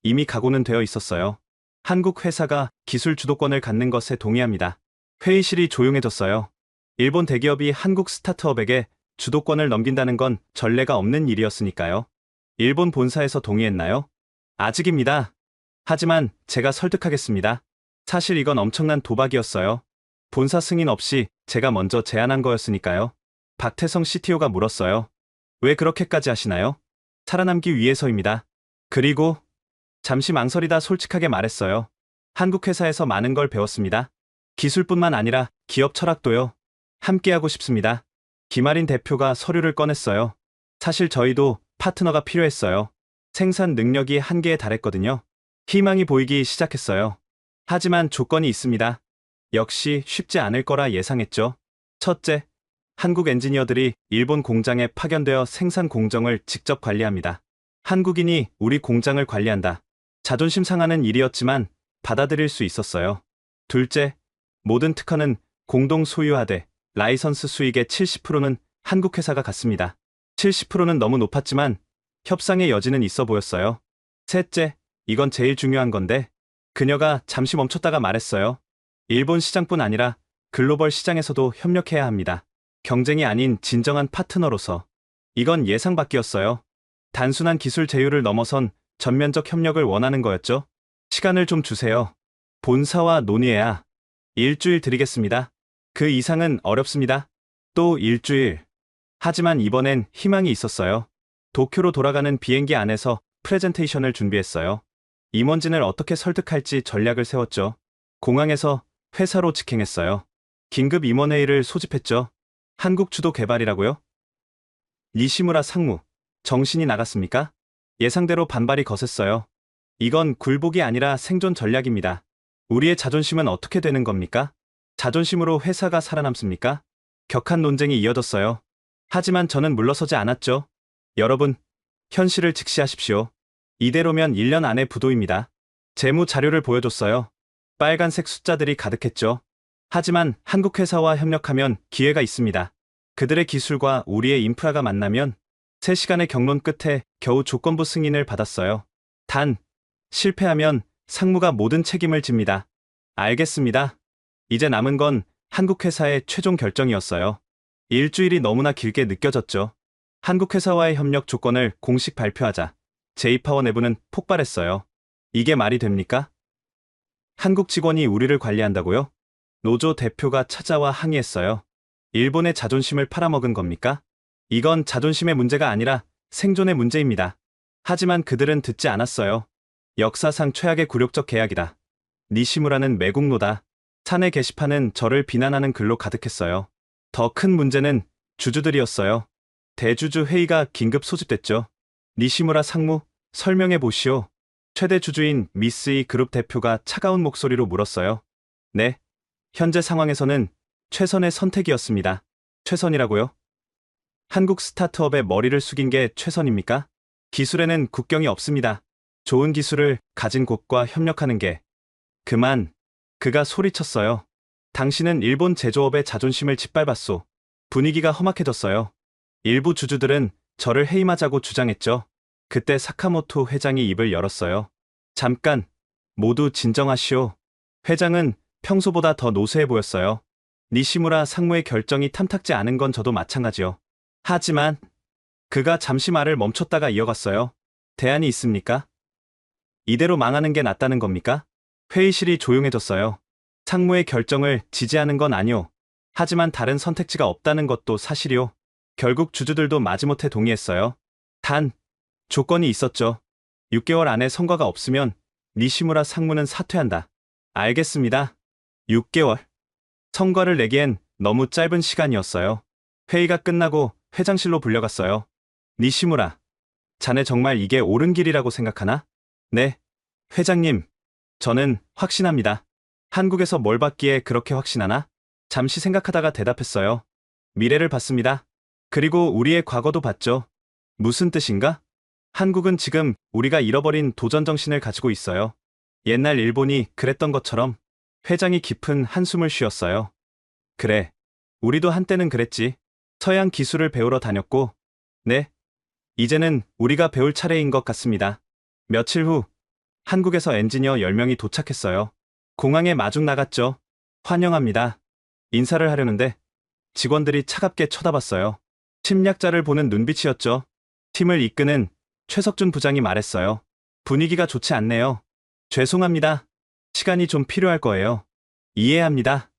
Speaker 3: 이미 각오는 되어 있었어요. 한국 회사가 기술 주도권을 갖는 것에 동의합니다. 회의실이 조용해졌어요. 일본 대기업이 한국 스타트업에게 주도권을 넘긴다는 건 전례가 없는 일이었으니까요. 일본 본사에서 동의했나요? 아직입니다. 하지만 제가 설득하겠습니다. 사실 이건 엄청난 도박이었어요. 본사 승인 없이 제가 먼저 제안한 거였으니까요. 박태성 CTO가 물었어요. 왜 그렇게까지 하시나요? 살아남기 위해서입니다. 그리고 잠시 망설이다 솔직하게 말했어요. 한국 회사에서 많은 걸 배웠습니다. 기술뿐만 아니라 기업 철학도요. 함께하고 싶습니다. 김아린 대표가 서류를 꺼냈어요. 사실 저희도 파트너가 필요했어요. 생산 능력이 한계에 달했거든요. 희망이 보이기 시작했어요. 하지만 조건이 있습니다. 역시 쉽지 않을 거라 예상했죠. 첫째, 한국 엔지니어들이 일본 공장에 파견되어 생산 공정을 직접 관리합니다. 한국인이 우리 공장을 관리한다. 자존심 상하는 일이었지만 받아들일 수 있었어요. 둘째, 모든 특허는 공동 소유하되 라이선스 수익의 70%는 한국 회사가 갖습니다. 70%는 너무 높았지만 협상의 여지는 있어 보였어요. 셋째, 이건 제일 중요한 건데 그녀가 잠시 멈췄다가 말했어요. 일본 시장뿐 아니라 글로벌 시장에서도 협력해야 합니다. 경쟁이 아닌 진정한 파트너로서. 이건 예상 밖이었어요. 단순한 기술 제휴를 넘어선 전면적 협력을 원하는 거였죠. 시간을 좀 주세요. 본사와 논의해야. 일주일 드리겠습니다. 그 이상은 어렵습니다. 또 일주일. 하지만 이번엔 희망이 있었어요. 도쿄로 돌아가는 비행기 안에서 프레젠테이션을 준비했어요. 임원진을 어떻게 설득할지 전략을 세웠죠. 공항에서 회사로 직행했어요. 긴급 임원회의를 소집했죠. 한국 주도 개발이라고요? 니시무라 상무, 정신이 나갔습니까? 예상대로 반발이 거셌어요. 이건 굴복이 아니라 생존 전략입니다. 우리의 자존심은 어떻게 되는 겁니까? 자존심으로 회사가 살아남습니까? 격한 논쟁이 이어졌어요. 하지만 저는 물러서지 않았죠. 여러분, 현실을 직시하십시오. 이대로면 1년 안에 부도입니다. 재무 자료를 보여줬어요. 빨간색 숫자들이 가득했죠. 하지만 한국 회사와 협력하면 기회가 있습니다. 그들의 기술과 우리의 인프라가 만나면 3시간의 경론 끝에 겨우 조건부 승인을 받았어요. 단, 실패하면 상무가 모든 책임을 집니다. 알겠습니다. 이제 남은 건 한국 회사의 최종 결정이었어요. 일주일이 너무나 길게 느껴졌죠. 한국 회사와의 협력 조건을 공식 발표하자 제이파워 내부는 폭발했어요. 이게 말이 됩니까? 한국 직원이 우리를 관리한다고요? 노조 대표가 찾아와 항의했어요. 일본의 자존심을 팔아먹은 겁니까? 이건 자존심의 문제가 아니라 생존의 문제입니다. 하지만 그들은 듣지 않았어요. 역사상 최악의 굴욕적 계약이다. 니시무라는 매국노다. 사내 게시판은 저를 비난하는 글로 가득했어요. 더 큰 문제는 주주들이었어요. 대주주 회의가 긴급 소집됐죠. 니시무라 상무, 설명해 보시오. 최대 주주인 미쓰이 그룹 대표가 차가운 목소리로 물었어요. 네, 현재 상황에서는 최선의 선택이었습니다. 최선이라고요? 한국 스타트업의 머리를 숙인 게 최선입니까? 기술에는 국경이 없습니다. 좋은 기술을 가진 곳과 협력하는 게. 그가 소리쳤어요. 당신은 일본 제조업의 자존심을 짓밟았소. 분위기가 험악해졌어요. 일부 주주들은 저를 해임하자고 주장했죠. 그때 사카모토 회장이 입을 열었어요. 잠깐, 모두 진정하시오. 회장은 평소보다 더 노쇠해 보였어요. 니시무라 상무의 결정이 탐탁지 않은 건 저도 마찬가지요. 하지만 그가 잠시 말을 멈췄다가 이어갔어요. 대안이 있습니까? 이대로 망하는 게 낫다는 겁니까? 회의실이 조용해졌어요. 상무의 결정을 지지하는 건 아니오. 하지만 다른 선택지가 없다는 것도 사실이오. 결국 주주들도 마지못해 동의했어요. 단, 조건이 있었죠. 6개월 안에 성과가 없으면 니시무라 상무는 사퇴한다. 알겠습니다. 6개월. 성과를 내기엔 너무 짧은 시간이었어요. 회의가 끝나고 회장실로 불려갔어요. 니시무라, 자네 정말 이게 옳은 길이라고 생각하나? 네, 회장님. 저는 확신합니다. 한국에서 뭘 받기에 그렇게 확신하나? 잠시 생각하다가 대답했어요. 미래를 봤습니다. 그리고 우리의 과거도 봤죠. 무슨 뜻인가? 한국은 지금 우리가 잃어버린 도전 정신을 가지고 있어요. 옛날 일본이 그랬던 것처럼. 회장이 깊은 한숨을 쉬었어요. 그래, 우리도 한때는 그랬지. 서양 기술을 배우러 다녔고, 네, 이제는 우리가 배울 차례인 것 같습니다. 며칠 후, 한국에서 엔지니어 10명이 도착했어요. 공항에 마중 나갔죠. 환영합니다. 인사를 하려는데 직원들이 차갑게 쳐다봤어요. 침략자를 보는 눈빛이었죠. 팀을 이끄는 최석준 부장이 말했어요. 분위기가 좋지 않네요. 죄송합니다. 시간이 좀 필요할 거예요. 이해합니다.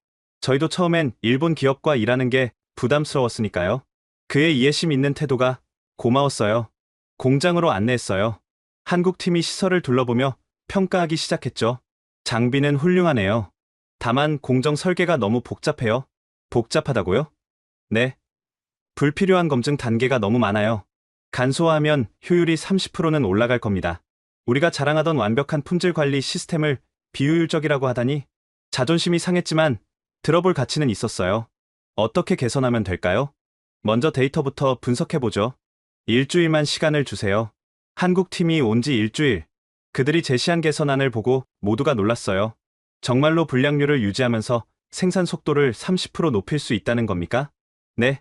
Speaker 3: 저희도 처음엔 일본 기업과 일하는 게 부담스러웠으니까요. 그의 이해심 있는 태도가 고마웠어요. 공장으로 안내했어요. 한국 팀이 시설을 둘러보며 평가하기 시작했죠. 장비는 훌륭하네요. 다만 공정 설계가 너무 복잡해요. 복잡하다고요? 네. 불필요한 검증 단계가 너무 많아요. 간소화하면 효율이 30%는 올라갈 겁니다. 우리가 자랑하던 완벽한 품질 관리 시스템을 비효율적이라고 하다니 자존심이 상했지만 들어볼 가치는 있었어요. 어떻게 개선하면 될까요? 먼저 데이터부터 분석해보죠. 일주일만 시간을 주세요. 한국 팀이 온 지 일주일. 그들이 제시한 개선안을 보고 모두가 놀랐어요. 정말로 불량률을 유지하면서 생산 속도를 30% 높일 수 있다는 겁니까? 네.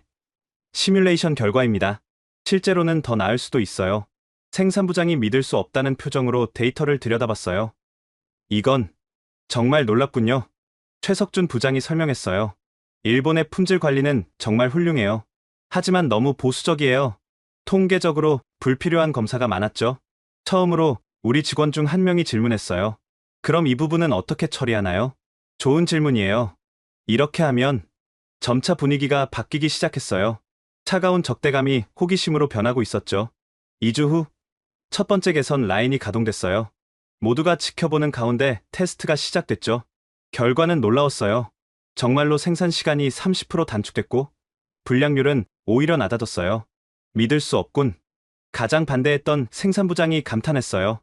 Speaker 3: 시뮬레이션 결과입니다. 실제로는 더 나을 수도 있어요. 생산부장이 믿을 수 없다는 표정으로 데이터를 들여다봤어요. 이건 정말 놀랍군요. 최석준 부장이 설명했어요. 일본의 품질 관리는 정말 훌륭해요. 하지만 너무 보수적이에요. 통계적으로 불필요한 검사가 많았죠. 처음으로 우리 직원 중 한 명이 질문했어요. 그럼 이 부분은 어떻게 처리하나요? 좋은 질문이에요. 이렇게 하면 점차 분위기가 바뀌기 시작했어요. 차가운 적대감이 호기심으로 변하고 있었죠. 2주 후, 첫 번째 개선 라인이 가동됐어요. 모두가 지켜보는 가운데 테스트가 시작됐죠. 결과는 놀라웠어요. 정말로 생산 시간이 30% 단축됐고, 불량률은 오히려 낮아졌어요. 믿을 수 없군. 가장 반대했던 생산부장이 감탄했어요.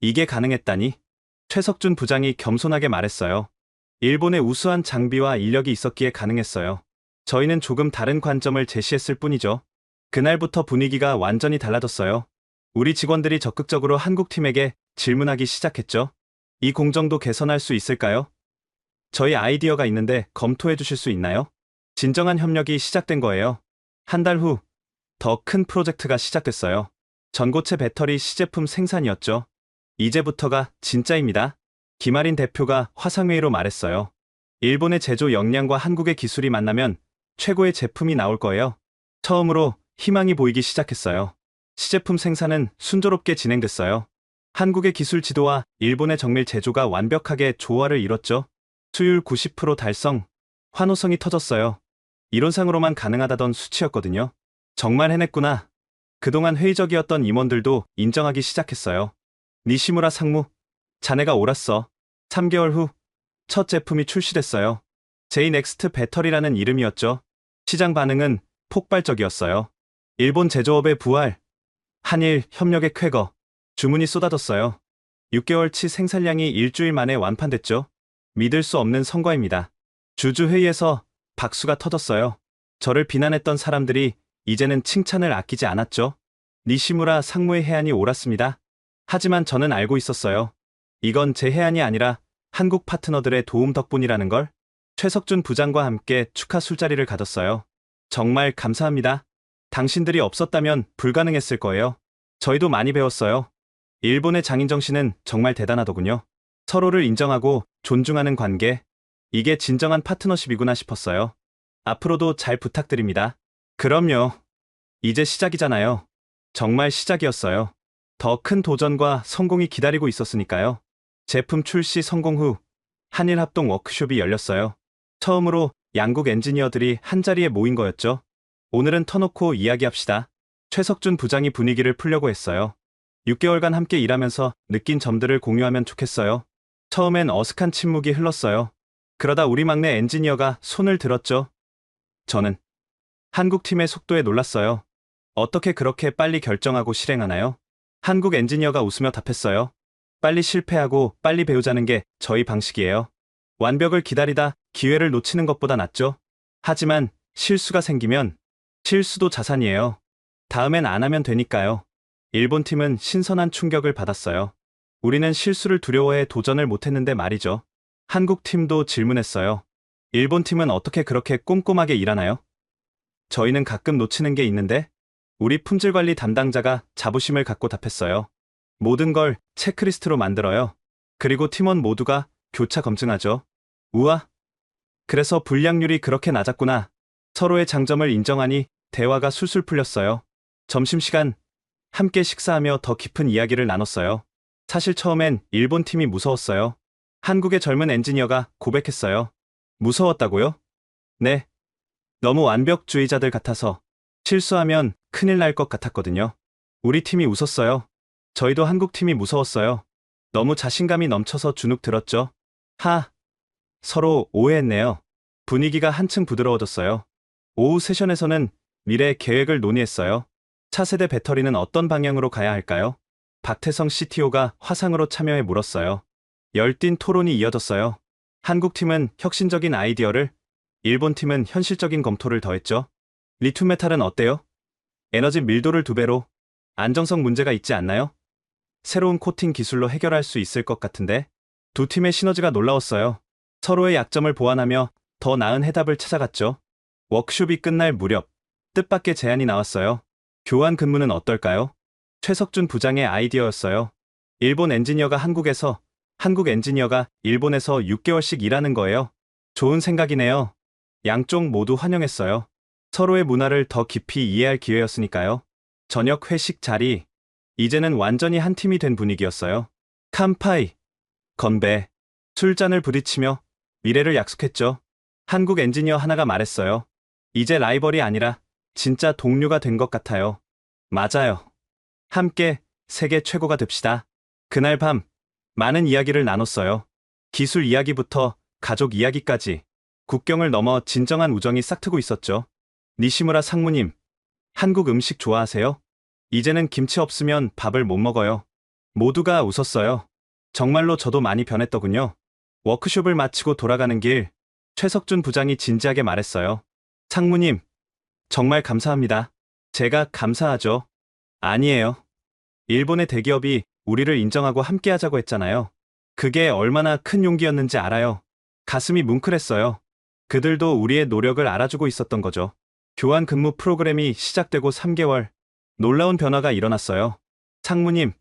Speaker 3: 이게 가능했다니? 최석준 부장이 겸손하게 말했어요. 일본의 우수한 장비와 인력이 있었기에 가능했어요. 저희는 조금 다른 관점을 제시했을 뿐이죠. 그날부터 분위기가 완전히 달라졌어요. 우리 직원들이 적극적으로 한국팀에게 질문하기 시작했죠. 이 공정도 개선할 수 있을까요? 저희 아이디어가 있는데 검토해 주실 수 있나요? 진정한 협력이 시작된 거예요. 한 달 후, 더 큰 프로젝트가 시작됐어요. 전고체 배터리 시제품 생산이었죠. 이제부터가 진짜입니다. 김아린 대표가 화상회의로 말했어요. 일본의 제조 역량과 한국의 기술이 만나면 최고의 제품이 나올 거예요. 처음으로 희망이 보이기 시작했어요. 시제품 생산은 순조롭게 진행됐어요. 한국의 기술 지도와 일본의 정밀 제조가 완벽하게 조화를 이뤘죠. 수율 90% 달성, 환호성이 터졌어요. 이론상으로만 가능하다던 수치였거든요. 정말 해냈구나. 그동안 회의적이었던 임원들도 인정하기 시작했어요. 니시무라 상무, 자네가 옳았어. 3개월 후, 첫 제품이 출시됐어요. 제이넥스트 배터리라는 이름이었죠. 시장 반응은 폭발적이었어요. 일본 제조업의 부활, 한일 협력의 쾌거, 주문이 쏟아졌어요. 6개월치 생산량이 일주일 만에 완판됐죠. 믿을 수 없는 성과입니다. 주주회의에서 박수가 터졌어요. 저를 비난했던 사람들이 이제는 칭찬을 아끼지 않았죠. 니시무라 상무의 해안이 옳았습니다. 하지만 저는 알고 있었어요. 이건 제 해안이 아니라 한국 파트너들의 도움 덕분이라는 걸. 최석준 부장과 함께 축하 술자리를 가졌어요. 정말 감사합니다. 당신들이 없었다면 불가능했을 거예요. 저희도 많이 배웠어요. 일본의 장인 정신은 정말 대단하더군요. 서로를 인정하고 존중하는 관계. 이게 진정한 파트너십이구나 싶었어요. 앞으로도 잘 부탁드립니다. 그럼요. 이제 시작이잖아요. 정말 시작이었어요. 더 큰 도전과 성공이 기다리고 있었으니까요. 제품 출시 성공 후 한일 합동 워크숍이 열렸어요. 처음으로 양국 엔지니어들이 한자리에 모인 거였죠. 오늘은 터놓고 이야기합시다. 최석준 부장이 분위기를 풀려고 했어요. 6개월간 함께 일하면서 느낀 점들을 공유하면 좋겠어요. 처음엔 어색한 침묵이 흘렀어요. 그러다 우리 막내 엔지니어가 손을 들었죠. 저는 한국팀의 속도에 놀랐어요. 어떻게 그렇게 빨리 결정하고 실행하나요? 한국 엔지니어가 웃으며 답했어요. 빨리 실패하고 빨리 배우자는 게 저희 방식이에요. 완벽을 기다리다 기회를 놓치는 것보다 낫죠. 하지만 실수가 생기면 실수도 자산이에요. 다음엔 안 하면 되니까요. 일본 팀은 신선한 충격을 받았어요. 우리는 실수를 두려워해 도전을 못했는데 말이죠. 한국 팀도 질문했어요. 일본 팀은 어떻게 그렇게 꼼꼼하게 일하나요? 저희는 가끔 놓치는 게 있는데 우리 품질관리 담당자가 자부심을 갖고 답했어요. 모든 걸 체크리스트로 만들어요. 그리고 팀원 모두가 교차 검증하죠. 우와. 그래서 불량률이 그렇게 낮았구나. 서로의 장점을 인정하니 대화가 술술 풀렸어요. 점심시간 함께 식사하며 더 깊은 이야기를 나눴어요. 사실 처음엔 일본 팀이 무서웠어요. 한국의 젊은 엔지니어가 고백했어요. 무서웠다고요? 네. 너무 완벽주의자들 같아서 실수하면 큰일 날 것 같았거든요. 우리 팀이 웃었어요. 저희도 한국 팀이 무서웠어요. 너무 자신감이 넘쳐서 주눅 들었죠. 서로 오해했네요. 분위기가 한층 부드러워졌어요. 오후 세션에서는 미래 계획을 논의했어요. 차세대 배터리는 어떤 방향으로 가야 할까요? 박태성 CTO가 화상으로 참여해 물었어요. 열띤 토론이 이어졌어요. 한국팀은 혁신적인 아이디어를, 일본팀은 현실적인 검토를 더했죠. 리튬메탈은 어때요? 에너지 밀도를 2배로. 안정성 문제가 있지 않나요? 새로운 코팅 기술로 해결할 수 있을 것 같은데. 두 팀의 시너지가 놀라웠어요. 서로의 약점을 보완하며 더 나은 해답을 찾아갔죠. 워크숍이 끝날 무렵 뜻밖의 제안이 나왔어요. 교환 근무는 어떨까요? 최석준 부장의 아이디어였어요. 일본 엔지니어가 한국에서, 한국 엔지니어가 일본에서 6개월씩 일하는 거예요. 좋은 생각이네요. 양쪽 모두 환영했어요. 서로의 문화를 더 깊이 이해할 기회였으니까요. 저녁 회식 자리. 이제는 완전히 한 팀이 된 분위기였어요. 칸파이. 건배. 술잔을 부딪히며 미래를 약속했죠. 한국 엔지니어 하나가 말했어요. 이제 라이벌이 아니라 진짜 동료가 된 것 같아요. 맞아요. 함께 세계 최고가 됩시다. 그날 밤 많은 이야기를 나눴어요. 기술 이야기부터 가족 이야기까지 국경을 넘어 진정한 우정이 싹트고 있었죠. 니시무라 상무님, 한국 음식 좋아하세요? 이제는 김치 없으면 밥을 못 먹어요. 모두가 웃었어요. 정말로 저도 많이 변했더군요. 워크숍을 마치고 돌아가는 길, 최석준 부장이 진지하게 말했어요. 상무님, 정말 감사합니다. 제가 감사하죠. 아니에요. 일본의 대기업이 우리를 인정하고 함께하자고 했잖아요. 그게 얼마나 큰 용기였는지 알아요. 가슴이 뭉클했어요. 그들도 우리의 노력을 알아주고 있었던 거죠. 교환 근무 프로그램이 시작되고 3개월, 놀라운 변화가 일어났어요. 상무님,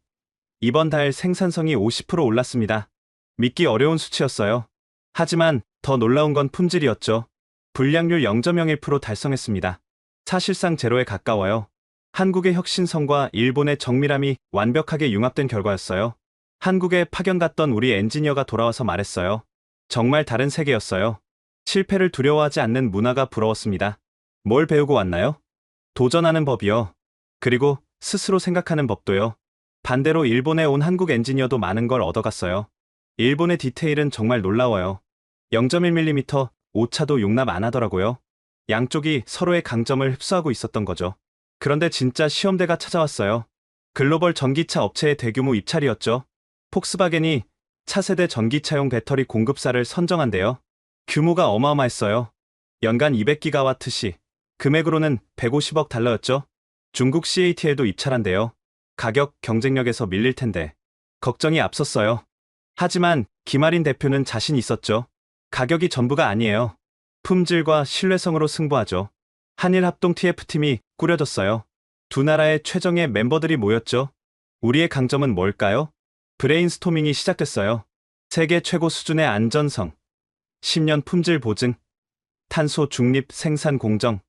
Speaker 3: 이번 달 생산성이 50% 올랐습니다. 믿기 어려운 수치였어요. 하지만 더 놀라운 건 품질이었죠. 불량률 0.01% 달성했습니다. 사실상 제로에 가까워요. 한국의 혁신성과 일본의 정밀함이 완벽하게 융합된 결과였어요. 한국에 파견 갔던 우리 엔지니어가 돌아와서 말했어요. 정말 다른 세계였어요. 실패를 두려워하지 않는 문화가 부러웠습니다. 뭘 배우고 왔나요? 도전하는 법이요. 그리고 스스로 생각하는 법도요. 반대로 일본에 온 한국 엔지니어도 많은 걸 얻어갔어요. 일본의 디테일은 정말 놀라워요. 0.1mm 오차도 용납 안 하더라고요. 양쪽이 서로의 강점을 흡수하고 있었던 거죠. 그런데 진짜 시험대가 찾아왔어요. 글로벌 전기차 업체의 대규모 입찰이었죠. 폭스바겐이 차세대 전기차용 배터리 공급사를 선정한대요. 규모가 어마어마했어요. 연간 200기가와트시, 금액으로는 150억 달러였죠. 중국 CATL도 입찰한대요. 가격 경쟁력에서 밀릴 텐데 걱정이 앞섰어요. 하지만 김아린 대표는 자신 있었죠. 가격이 전부가 아니에요. 품질과 신뢰성으로 승부하죠. 한일 합동 TF팀이 꾸려졌어요. 두 나라의 최정예 멤버들이 모였죠. 우리의 강점은 뭘까요? 브레인스토밍이 시작됐어요. 세계 최고 수준의 안전성, 10년 품질 보증, 탄소 중립 생산 공정,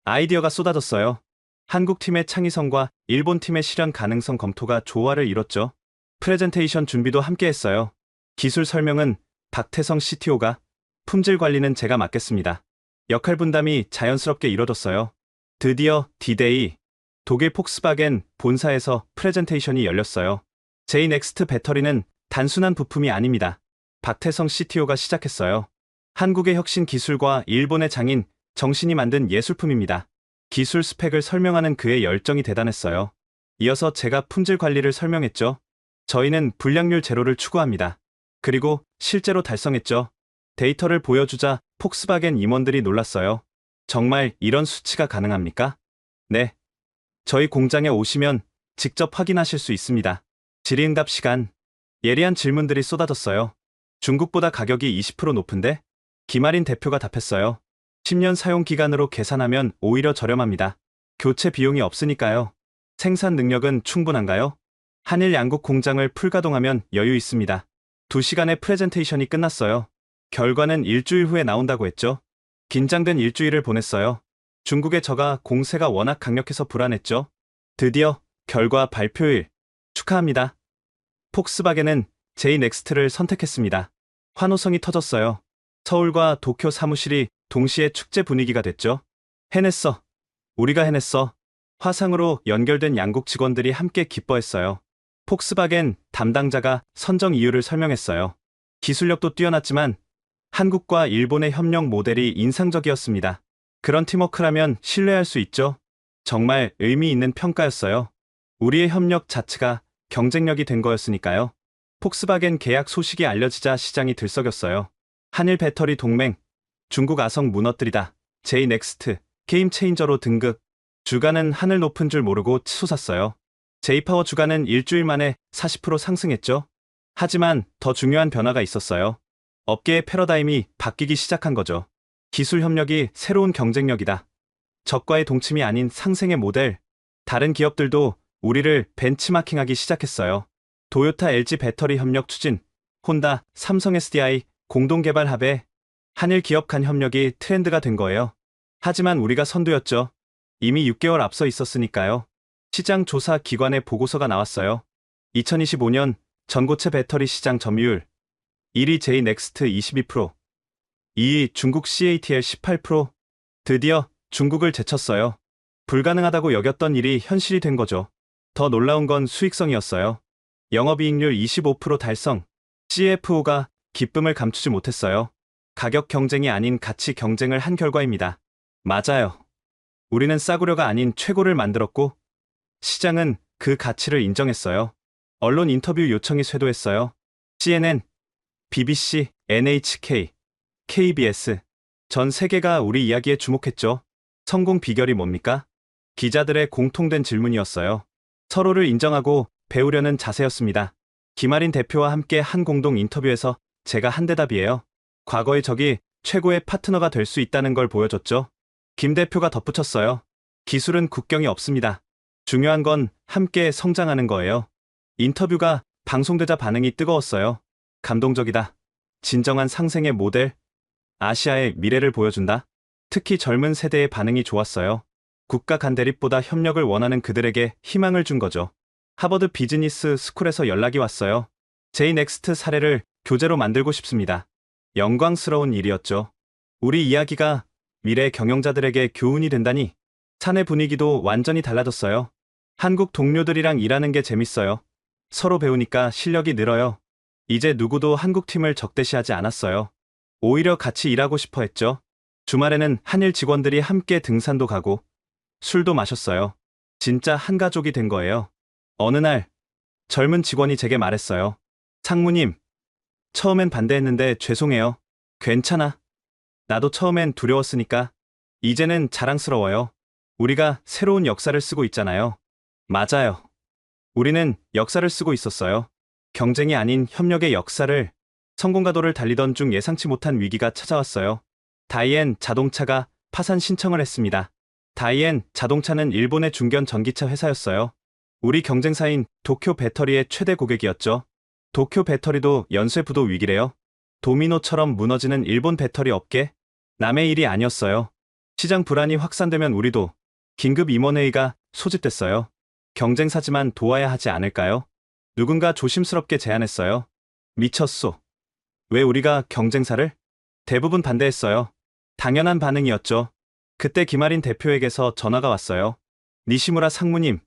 Speaker 3: 아이디어가 쏟아졌어요. 한국 팀의 창의성과 일본 팀의 실현 가능성 검토가 조화를 이뤘죠. 프레젠테이션 준비도 함께 했어요. 기술 설명은 박태성 CTO가, 품질 관리는 제가 맡겠습니다. 역할 분담이 자연스럽게 이뤄졌어요. 드디어 D-Day, 독일 폭스바겐 본사에서 프레젠테이션이 열렸어요. J-NEXT 배터리는 단순한 부품이 아닙니다. 박태성 CTO가 시작했어요. 한국의 혁신 기술과 일본의 장인 정신이 만든 예술품입니다. 기술 스펙을 설명하는 그의 열정이 대단했어요. 이어서 제가 품질 관리를 설명했죠. 저희는 불량률 제로를 추구합니다. 그리고 실제로 달성했죠. 데이터를 보여주자 폭스바겐 임원들이 놀랐어요. 정말 이런 수치가 가능합니까? 네. 저희 공장에 오시면 직접 확인하실 수 있습니다. 질의응답 시간. 예리한 질문들이 쏟아졌어요. 중국보다 가격이 20% 높은데? 김아린 대표가 답했어요. 10년 사용 기간으로 계산하면 오히려 저렴합니다. 교체 비용이 없으니까요. 생산 능력은 충분한가요? 한일 양국 공장을 풀가동하면 여유 있습니다. 2시간의 프레젠테이션이 끝났어요. 결과는 일주일 후에 나온다고 했죠. 긴장된 일주일을 보냈어요. 중국의 저가 공세가 워낙 강력해서 불안했죠. 드디어 결과 발표일. 축하합니다. 폭스바겐은 J-NEXT를 선택했습니다. 환호성이 터졌어요. 서울과 도쿄 사무실이 동시에 축제 분위기가 됐죠. 해냈어. 우리가 해냈어. 화상으로 연결된 양국 직원들이 함께 기뻐했어요. 폭스바겐 담당자가 선정 이유를 설명했어요. 기술력도 뛰어났지만 한국과 일본의 협력 모델이 인상적이었습니다. 그런 팀워크라면 신뢰할 수 있죠. 정말 의미 있는 평가였어요. 우리의 협력 자체가 경쟁력이 된 거였으니까요. 폭스바겐 계약 소식이 알려지자 시장이 들썩였어요. 한일 배터리 동맹, 중국 아성 무너뜨리다, J-NEXT, 게임 체인저로 등극. 주가는 하늘 높은 줄 모르고 치솟았어요. J-파워 주가는 일주일 만에 40% 상승했죠. 하지만 더 중요한 변화가 있었어요. 업계의 패러다임이 바뀌기 시작한 거죠. 기술 협력이 새로운 경쟁력이다. 적과의 동침이 아닌 상생의 모델. 다른 기업들도 우리를 벤치마킹하기 시작했어요. 도요타 LG 배터리 협력 추진, 혼다, 삼성 SDI 공동 개발 합의, 한일 기업 간 협력이 트렌드가 된 거예요. 하지만 우리가 선두였죠. 이미 6개월 앞서 있었으니까요. 시장 조사 기관의 보고서가 나왔어요. 2025년 전고체 배터리 시장 점유율 1위 J-NEXT 22%, 2위 중국 CATL 18%. 드디어 중국을 제쳤어요. 불가능하다고 여겼던 일이 현실이 된 거죠. 더 놀라운 건 수익성이었어요. 영업이익률 25% 달성. CFO가 기쁨을 감추지 못했어요. 가격 경쟁이 아닌 가치 경쟁을 한 결과입니다. 맞아요. 우리는 싸구려가 아닌 최고를 만들었고 시장은 그 가치를 인정했어요. 언론 인터뷰 요청이 쇄도했어요. CNN, BBC, NHK, KBS 전 세계가 우리 이야기에 주목했죠. 성공 비결이 뭡니까? 기자들의 공통된 질문이었어요. 서로를 인정하고 배우려는 자세였습니다. 김아린 대표와 함께 한 공동 인터뷰에서 제가 한 대답이에요. 과거의 적이 최고의 파트너가 될 수 있다는 걸 보여줬죠. 김 대표가 덧붙였어요. 기술은 국경이 없습니다. 중요한 건 함께 성장하는 거예요. 인터뷰가 방송되자 반응이 뜨거웠어요. 감동적이다. 진정한 상생의 모델. 아시아의 미래를 보여준다. 특히 젊은 세대의 반응이 좋았어요. 국가 간 대립보다 협력을 원하는 그들에게 희망을 준 거죠. 하버드 비즈니스 스쿨에서 연락이 왔어요. 제이넥스트 사례를 교재로 만들고 싶습니다. 영광스러운 일이었죠. 우리 이야기가 미래 경영자들에게 교훈이 된다니. 사내 분위기도 완전히 달라졌어요. 한국 동료들이랑 일하는 게 재밌어요. 서로 배우니까 실력이 늘어요. 이제 누구도 한국 팀을 적대시하지 않았어요. 오히려 같이 일하고 싶어 했죠. 주말에는 한일 직원들이 함께 등산도 가고 술도 마셨어요. 진짜 한 가족이 된 거예요. 어느 날 젊은 직원이 제게 말했어요. 상무님, 처음엔 반대했는데 죄송해요. 괜찮아. 나도 처음엔 두려웠으니까. 이제는 자랑스러워요. 우리가 새로운 역사를 쓰고 있잖아요. 맞아요. 우리는 역사를 쓰고 있었어요. 경쟁이 아닌 협력의 역사를. 성공가도를 달리던 중 예상치 못한 위기가 찾아왔어요. 다이엔 자동차가 파산 신청을 했습니다. 다이엔 자동차는 일본의 중견 전기차 회사였어요. 우리 경쟁사인 도쿄 배터리의 최대 고객이었죠. 도쿄 배터리도 연쇄 부도 위기래요. 도미노처럼 무너지는 일본 배터리 업계? 남의 일이 아니었어요. 시장 불안이 확산되면 우리도 긴급 임원회의가 소집됐어요. 경쟁사지만 도와야 하지 않을까요? 누군가 조심스럽게 제안했어요. 미쳤소. 왜 우리가 경쟁사를? 대부분 반대했어요. 당연한 반응이었죠. 그때 김아린 대표에게서 전화가 왔어요. 니시무라 상무님,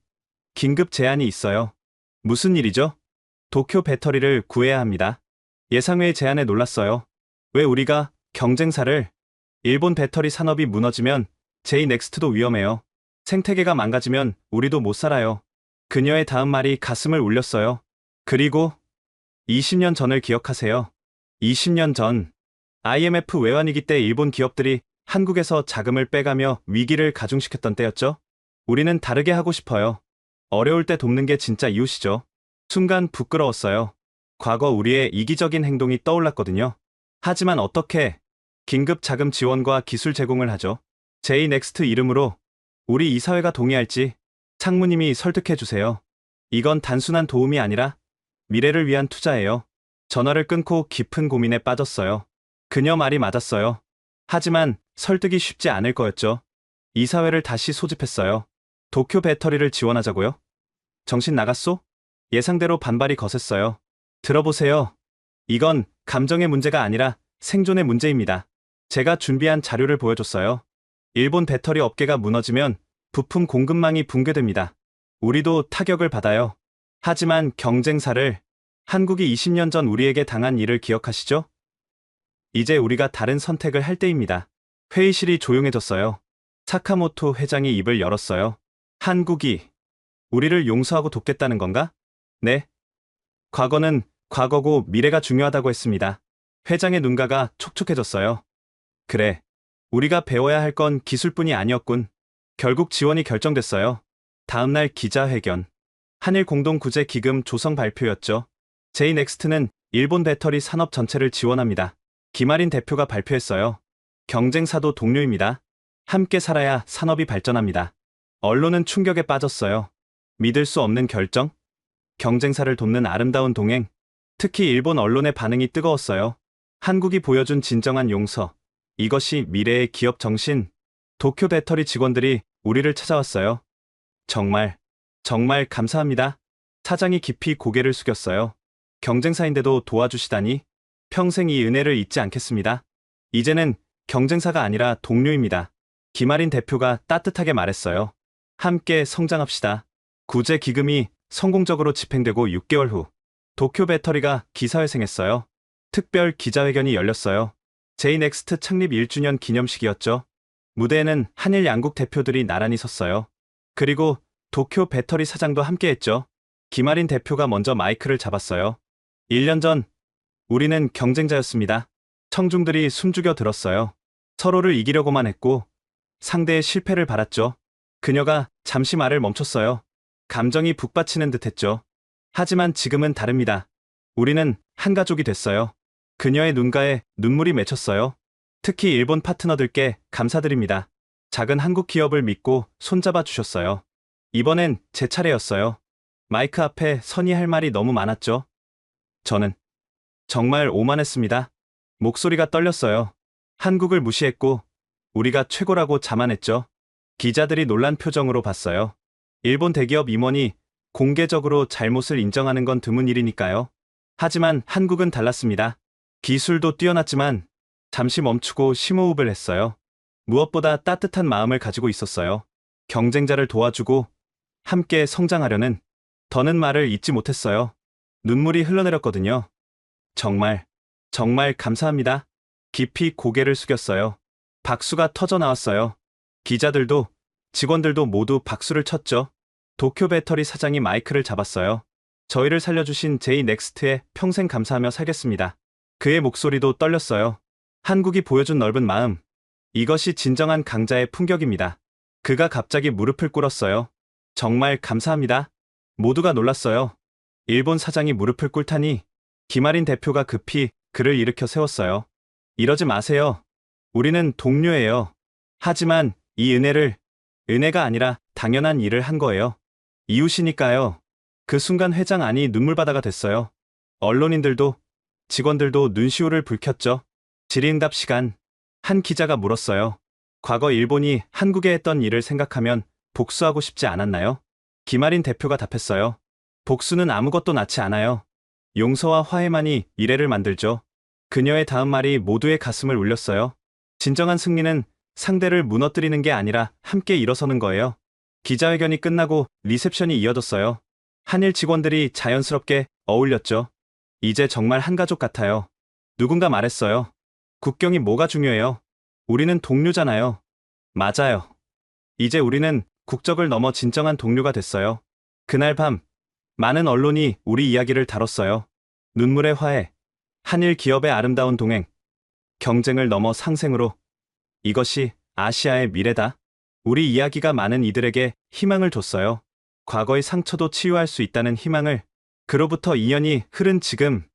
Speaker 3: 긴급 제안이 있어요. 무슨 일이죠? 도쿄 배터리를 구해야 합니다. 예상외의 제안에 놀랐어요. 왜 우리가 경쟁사를? 일본 배터리 산업이 무너지면 제이넥스트도 위험해요. 생태계가 망가지면 우리도 못 살아요. 그녀의 다음 말이 가슴을 울렸어요. 그리고 20년 전을 기억하세요. 20년 전 IMF 외환위기 때 일본 기업들이 한국에서 자금을 빼가며 위기를 가중시켰던 때였죠. 우리는 다르게 하고 싶어요. 어려울 때 돕는 게 진짜 이웃이죠. 순간 부끄러웠어요. 과거 우리의 이기적인 행동이 떠올랐거든요. 하지만 어떻게 긴급 자금 지원과 기술 제공을 하죠? 제이넥스트 이름으로 우리 이사회가 동의할지 상무님이 설득해 주세요. 이건 단순한 도움이 아니라 미래를 위한 투자예요. 전화를 끊고 깊은 고민에 빠졌어요. 그녀 말이 맞았어요. 하지만 설득이 쉽지 않을 거였죠. 이사회를 다시 소집했어요. 도쿄 배터리를 지원하자고요? 정신 나갔소? 예상대로 반발이 거셌어요. 들어보세요. 이건 감정의 문제가 아니라 생존의 문제입니다. 제가 준비한 자료를 보여줬어요. 일본 배터리 업계가 무너지면 부품 공급망이 붕괴됩니다. 우리도 타격을 받아요. 하지만 경쟁사를, 한국이 20년 전 우리에게 당한 일을 기억하시죠? 이제 우리가 다른 선택을 할 때입니다. 회의실이 조용해졌어요. 사카모토 회장이 입을 열었어요. 한국이 우리를 용서하고 돕겠다는 건가? 네. 과거는 과거고 미래가 중요하다고 했습니다. 회장의 눈가가 촉촉해졌어요. 그래. 우리가 배워야 할 건 기술뿐이 아니었군. 결국 지원이 결정됐어요. 다음날 기자회견. 한일 공동구제 기금 조성 발표였죠. 제이넥스트는 일본 배터리 산업 전체를 지원합니다. 김아린 대표가 발표했어요. 경쟁사도 동료입니다. 함께 살아야 산업이 발전합니다. 언론은 충격에 빠졌어요. 믿을 수 없는 결정? 경쟁사를 돕는 아름다운 동행. 특히 일본 언론의 반응이 뜨거웠어요. 한국이 보여준 진정한 용서. 이것이 미래의 기업 정신. 도쿄 배터리 직원들이 우리를 찾아왔어요. 정말 감사합니다. 사장이 깊이 고개를 숙였어요. 경쟁사인데도 도와주시다니 평생 이 은혜를 잊지 않겠습니다. 이제는 경쟁사가 아니라 동료입니다. 김아린 대표가 따뜻하게 말했어요. 함께 성장합시다. 구제 기금이 성공적으로 집행되고 6개월 후 도쿄 배터리가 기사회생했어요. 특별 기자회견이 열렸어요. 제이넥스트 창립 1주년 기념식이었죠. 무대에는 한일 양국 대표들이 나란히 섰어요. 그리고 도쿄 배터리 사장도 함께했죠. 김아린 대표가 먼저 마이크를 잡았어요. 1년 전 우리는 경쟁자였습니다. 청중들이 숨죽여 들었어요. 서로를 이기려고만 했고 상대의 실패를 바랐죠. 그녀가 잠시 말을 멈췄어요. 감정이 북받치는 듯했죠. 하지만 지금은 다릅니다. 우리는 한 가족이 됐어요. 그녀의 눈가에 눈물이 맺혔어요. 특히 일본 파트너들께 감사드립니다. 작은 한국 기업을 믿고 손잡아 주셨어요. 이번엔 제 차례였어요. 마이크 앞에 선이 할 말이 너무 많았죠. 저는 정말 오만했습니다. 목소리가 떨렸어요. 한국을 무시했고 우리가 최고라고 자만했죠. 기자들이 놀란 표정으로 봤어요. 일본 대기업 임원이 공개적으로 잘못을 인정하는 건 드문 일이니까요. 하지만 한국은 달랐습니다. 기술도 뛰어났지만 잠시 멈추고 심호흡을 했어요. 무엇보다 따뜻한 마음을 가지고 있었어요. 경쟁자를 도와주고 함께 성장하려는 더는 말을 잊지 못했어요. 눈물이 흘러내렸거든요. 정말 감사합니다. 깊이 고개를 숙였어요. 박수가 터져 나왔어요. 기자들도 직원들도 모두 박수를 쳤죠. 도쿄 배터리 사장이 마이크를 잡았어요. 저희를 살려주신 제이넥스트에 평생 감사하며 살겠습니다. 그의 목소리도 떨렸어요. 한국이 보여준 넓은 마음. 이것이 진정한 강자의 품격입니다. 그가 갑자기 무릎을 꿇었어요. 정말 감사합니다. 모두가 놀랐어요. 일본 사장이 무릎을 꿇다니 김아린 대표가 급히 그를 일으켜 세웠어요. 이러지 마세요. 우리는 동료예요. 하지만 이 은혜가 아니라 당연한 일을 한 거예요. 이웃이니까요. 그 순간 회장 안이 눈물바다가 됐어요. 언론인들도 직원들도 눈시울을 붉혔죠. 질의응답 시간. 한 기자가 물었어요. 과거 일본이 한국에 했던 일을 생각하면 복수하고 싶지 않았나요? 김아린 대표가 답했어요. 복수는 아무것도 낫지 않아요. 용서와 화해만이 미래를 만들죠. 그녀의 다음 말이 모두의 가슴을 울렸어요. 진정한 승리는 상대를 무너뜨리는 게 아니라 함께 일어서는 거예요. 기자회견이 끝나고 리셉션이 이어졌어요. 한일 직원들이 자연스럽게 어울렸죠. 이제 정말 한 가족 같아요. 누군가 말했어요. 국경이 뭐가 중요해요? 우리는 동료잖아요. 맞아요. 이제 우리는 국적을 넘어 진정한 동료가 됐어요. 그날 밤 많은 언론이 우리 이야기를 다뤘어요. 눈물의 화해, 한일 기업의 아름다운 동행, 경쟁을 넘어 상생으로. 이것이 아시아의 미래다. 우리 이야기가 많은 이들에게 희망을 줬어요. 과거의 상처도 치유할 수 있다는 희망을. 그로부터 2년이 흐른 지금,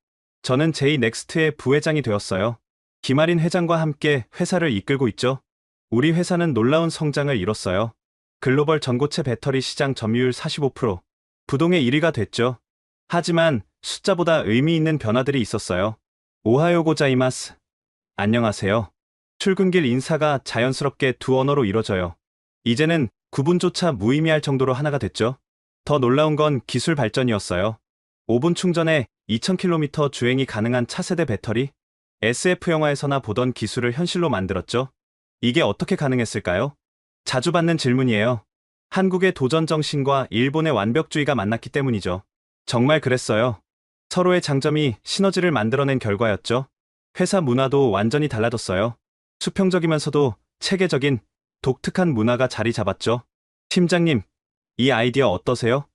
Speaker 3: 저는 제이넥스트의 부회장이 되었어요. 김아린 회장과 함께 회사를 이끌고 있죠. 우리 회사는 놀라운 성장을 이뤘어요. 글로벌 전고체 배터리 시장 점유율 45%, 부동의 1위가 됐죠. 하지만 숫자보다 의미 있는 변화들이 있었어요. 오하요 고자이마스. 안녕하세요. 출근길 인사가 자연스럽게 두 언어로 이뤄져요. 이제는 구분조차 무의미할 정도로 하나가 됐죠. 더 놀라운 건 기술 발전이었어요. 5분 충전에 2000km 주행이 가능한 차세대 배터리? SF 영화에서나 보던 기술을 현실로 만들었죠. 이게 어떻게 가능했을까요? 자주 받는 질문이에요. 한국의 도전 정신과 일본의 완벽주의가 만났기 때문이죠. 정말 그랬어요. 서로의 장점이 시너지를 만들어낸 결과였죠. 회사 문화도 완전히 달라졌어요. 수평적이면서도 체계적인 독특한 문화가 자리 잡았죠. 팀장님, 이 아이디어 어떠세요?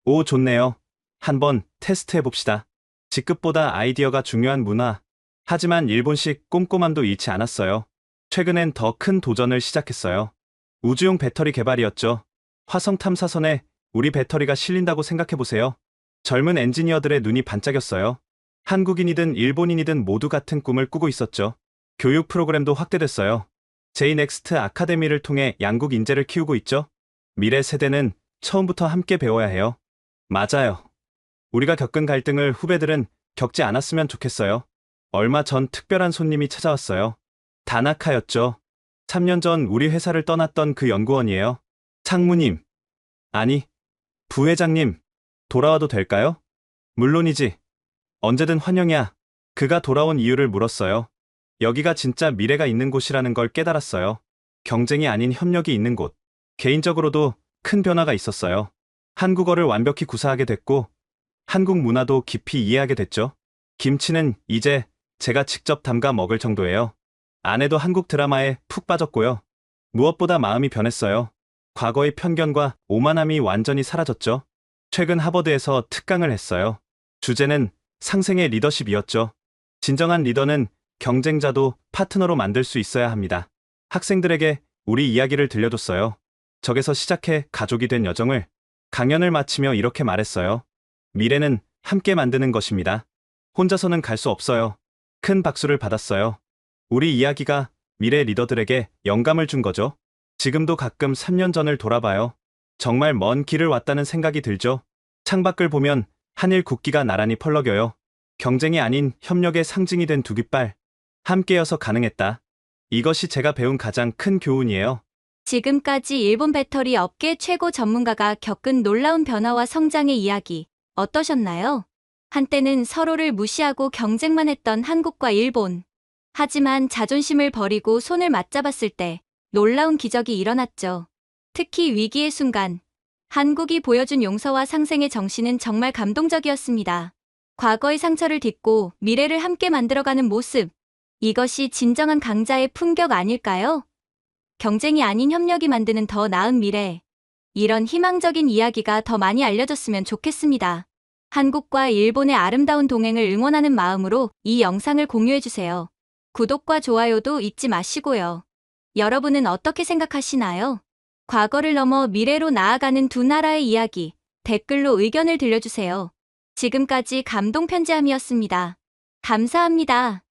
Speaker 3: 오, 좋네요. 한번 테스트해봅시다. 직급보다 아이디어가 중요한 문화. 하지만 일본식 꼼꼼함도 잃지 않았어요. 최근엔 더 큰 도전을 시작했어요. 우주용 배터리 개발이었죠. 화성 탐사선에 우리 배터리가 실린다고 생각해보세요. 젊은 엔지니어들의 눈이 반짝였어요. 한국인이든 일본인이든 모두 같은 꿈을 꾸고 있었죠. 교육 프로그램도 확대됐어요. 제이넥스트 아카데미를 통해 양국 인재를 키우고 있죠. 미래 세대는 처음부터 함께 배워야 해요. 맞아요. 우리가 겪은 갈등을 후배들은 겪지 않았으면 좋겠어요. 얼마 전 특별한 손님이 찾아왔어요. 다나카였죠. 3년 전 우리 회사를 떠났던 그 연구원이에요. 상무님. 아니, 부회장님. 돌아와도 될까요? 물론이지. 언제든 환영이야. 그가 돌아온 이유를 물었어요. 여기가 진짜 미래가 있는 곳이라는 걸 깨달았어요. 경쟁이 아닌 협력이 있는 곳. 개인적으로도 큰 변화가 있었어요. 한국어를 완벽히 구사하게 됐고, 한국 문화도 깊이 이해하게 됐죠. 김치는 이제 제가 직접 담가 먹을 정도예요. 아내도 한국 드라마에 푹 빠졌고요. 무엇보다 마음이 변했어요. 과거의 편견과 오만함이 완전히 사라졌죠. 최근 하버드에서 특강을 했어요. 주제는 상생의 리더십이었죠. 진정한 리더는 경쟁자도 파트너로 만들 수 있어야 합니다. 학생들에게 우리 이야기를 들려줬어요. 적에서 시작해 가족이 된 여정을. 강연을 마치며 이렇게 말했어요. 미래는 함께 만드는 것입니다. 혼자서는 갈 수 없어요. 큰 박수를 받았어요. 우리 이야기가 미래 리더들에게 영감을 준 거죠. 지금도 가끔 3년 전을 돌아봐요. 정말 먼 길을 왔다는 생각이 들죠. 창밖을 보면 하늘 국기가 나란히 펄럭여요. 경쟁이 아닌 협력의 상징이 된 두 깃발. 함께여서 가능했다. 이것이 제가 배운 가장 큰 교훈이에요.
Speaker 2: 지금까지 일본 배터리 업계 최고 전문가가 겪은 놀라운 변화와 성장의 이야기 어떠셨나요? 한때는 서로를 무시하고 경쟁만 했던 한국과 일본. 하지만 자존심을 버리고 손을 맞잡았을 때 놀라운 기적이 일어났죠. 특히 위기의 순간, 한국이 보여준 용서와 상생의 정신은 정말 감동적이었습니다. 과거의 상처를 딛고 미래를 함께 만들어가는 모습. 이것이 진정한 강자의 품격 아닐까요? 경쟁이 아닌 협력이 만드는 더 나은 미래. 이런 희망적인 이야기가 더 많이 알려졌으면 좋겠습니다. 한국과 일본의 아름다운 동행을 응원하는 마음으로 이 영상을 공유해주세요. 구독과 좋아요도 잊지 마시고요. 여러분은 어떻게 생각하시나요? 과거를 넘어 미래로 나아가는 두 나라의 이야기, 댓글로 의견을 들려주세요. 지금까지 감동 편지함이었습니다. 감사합니다.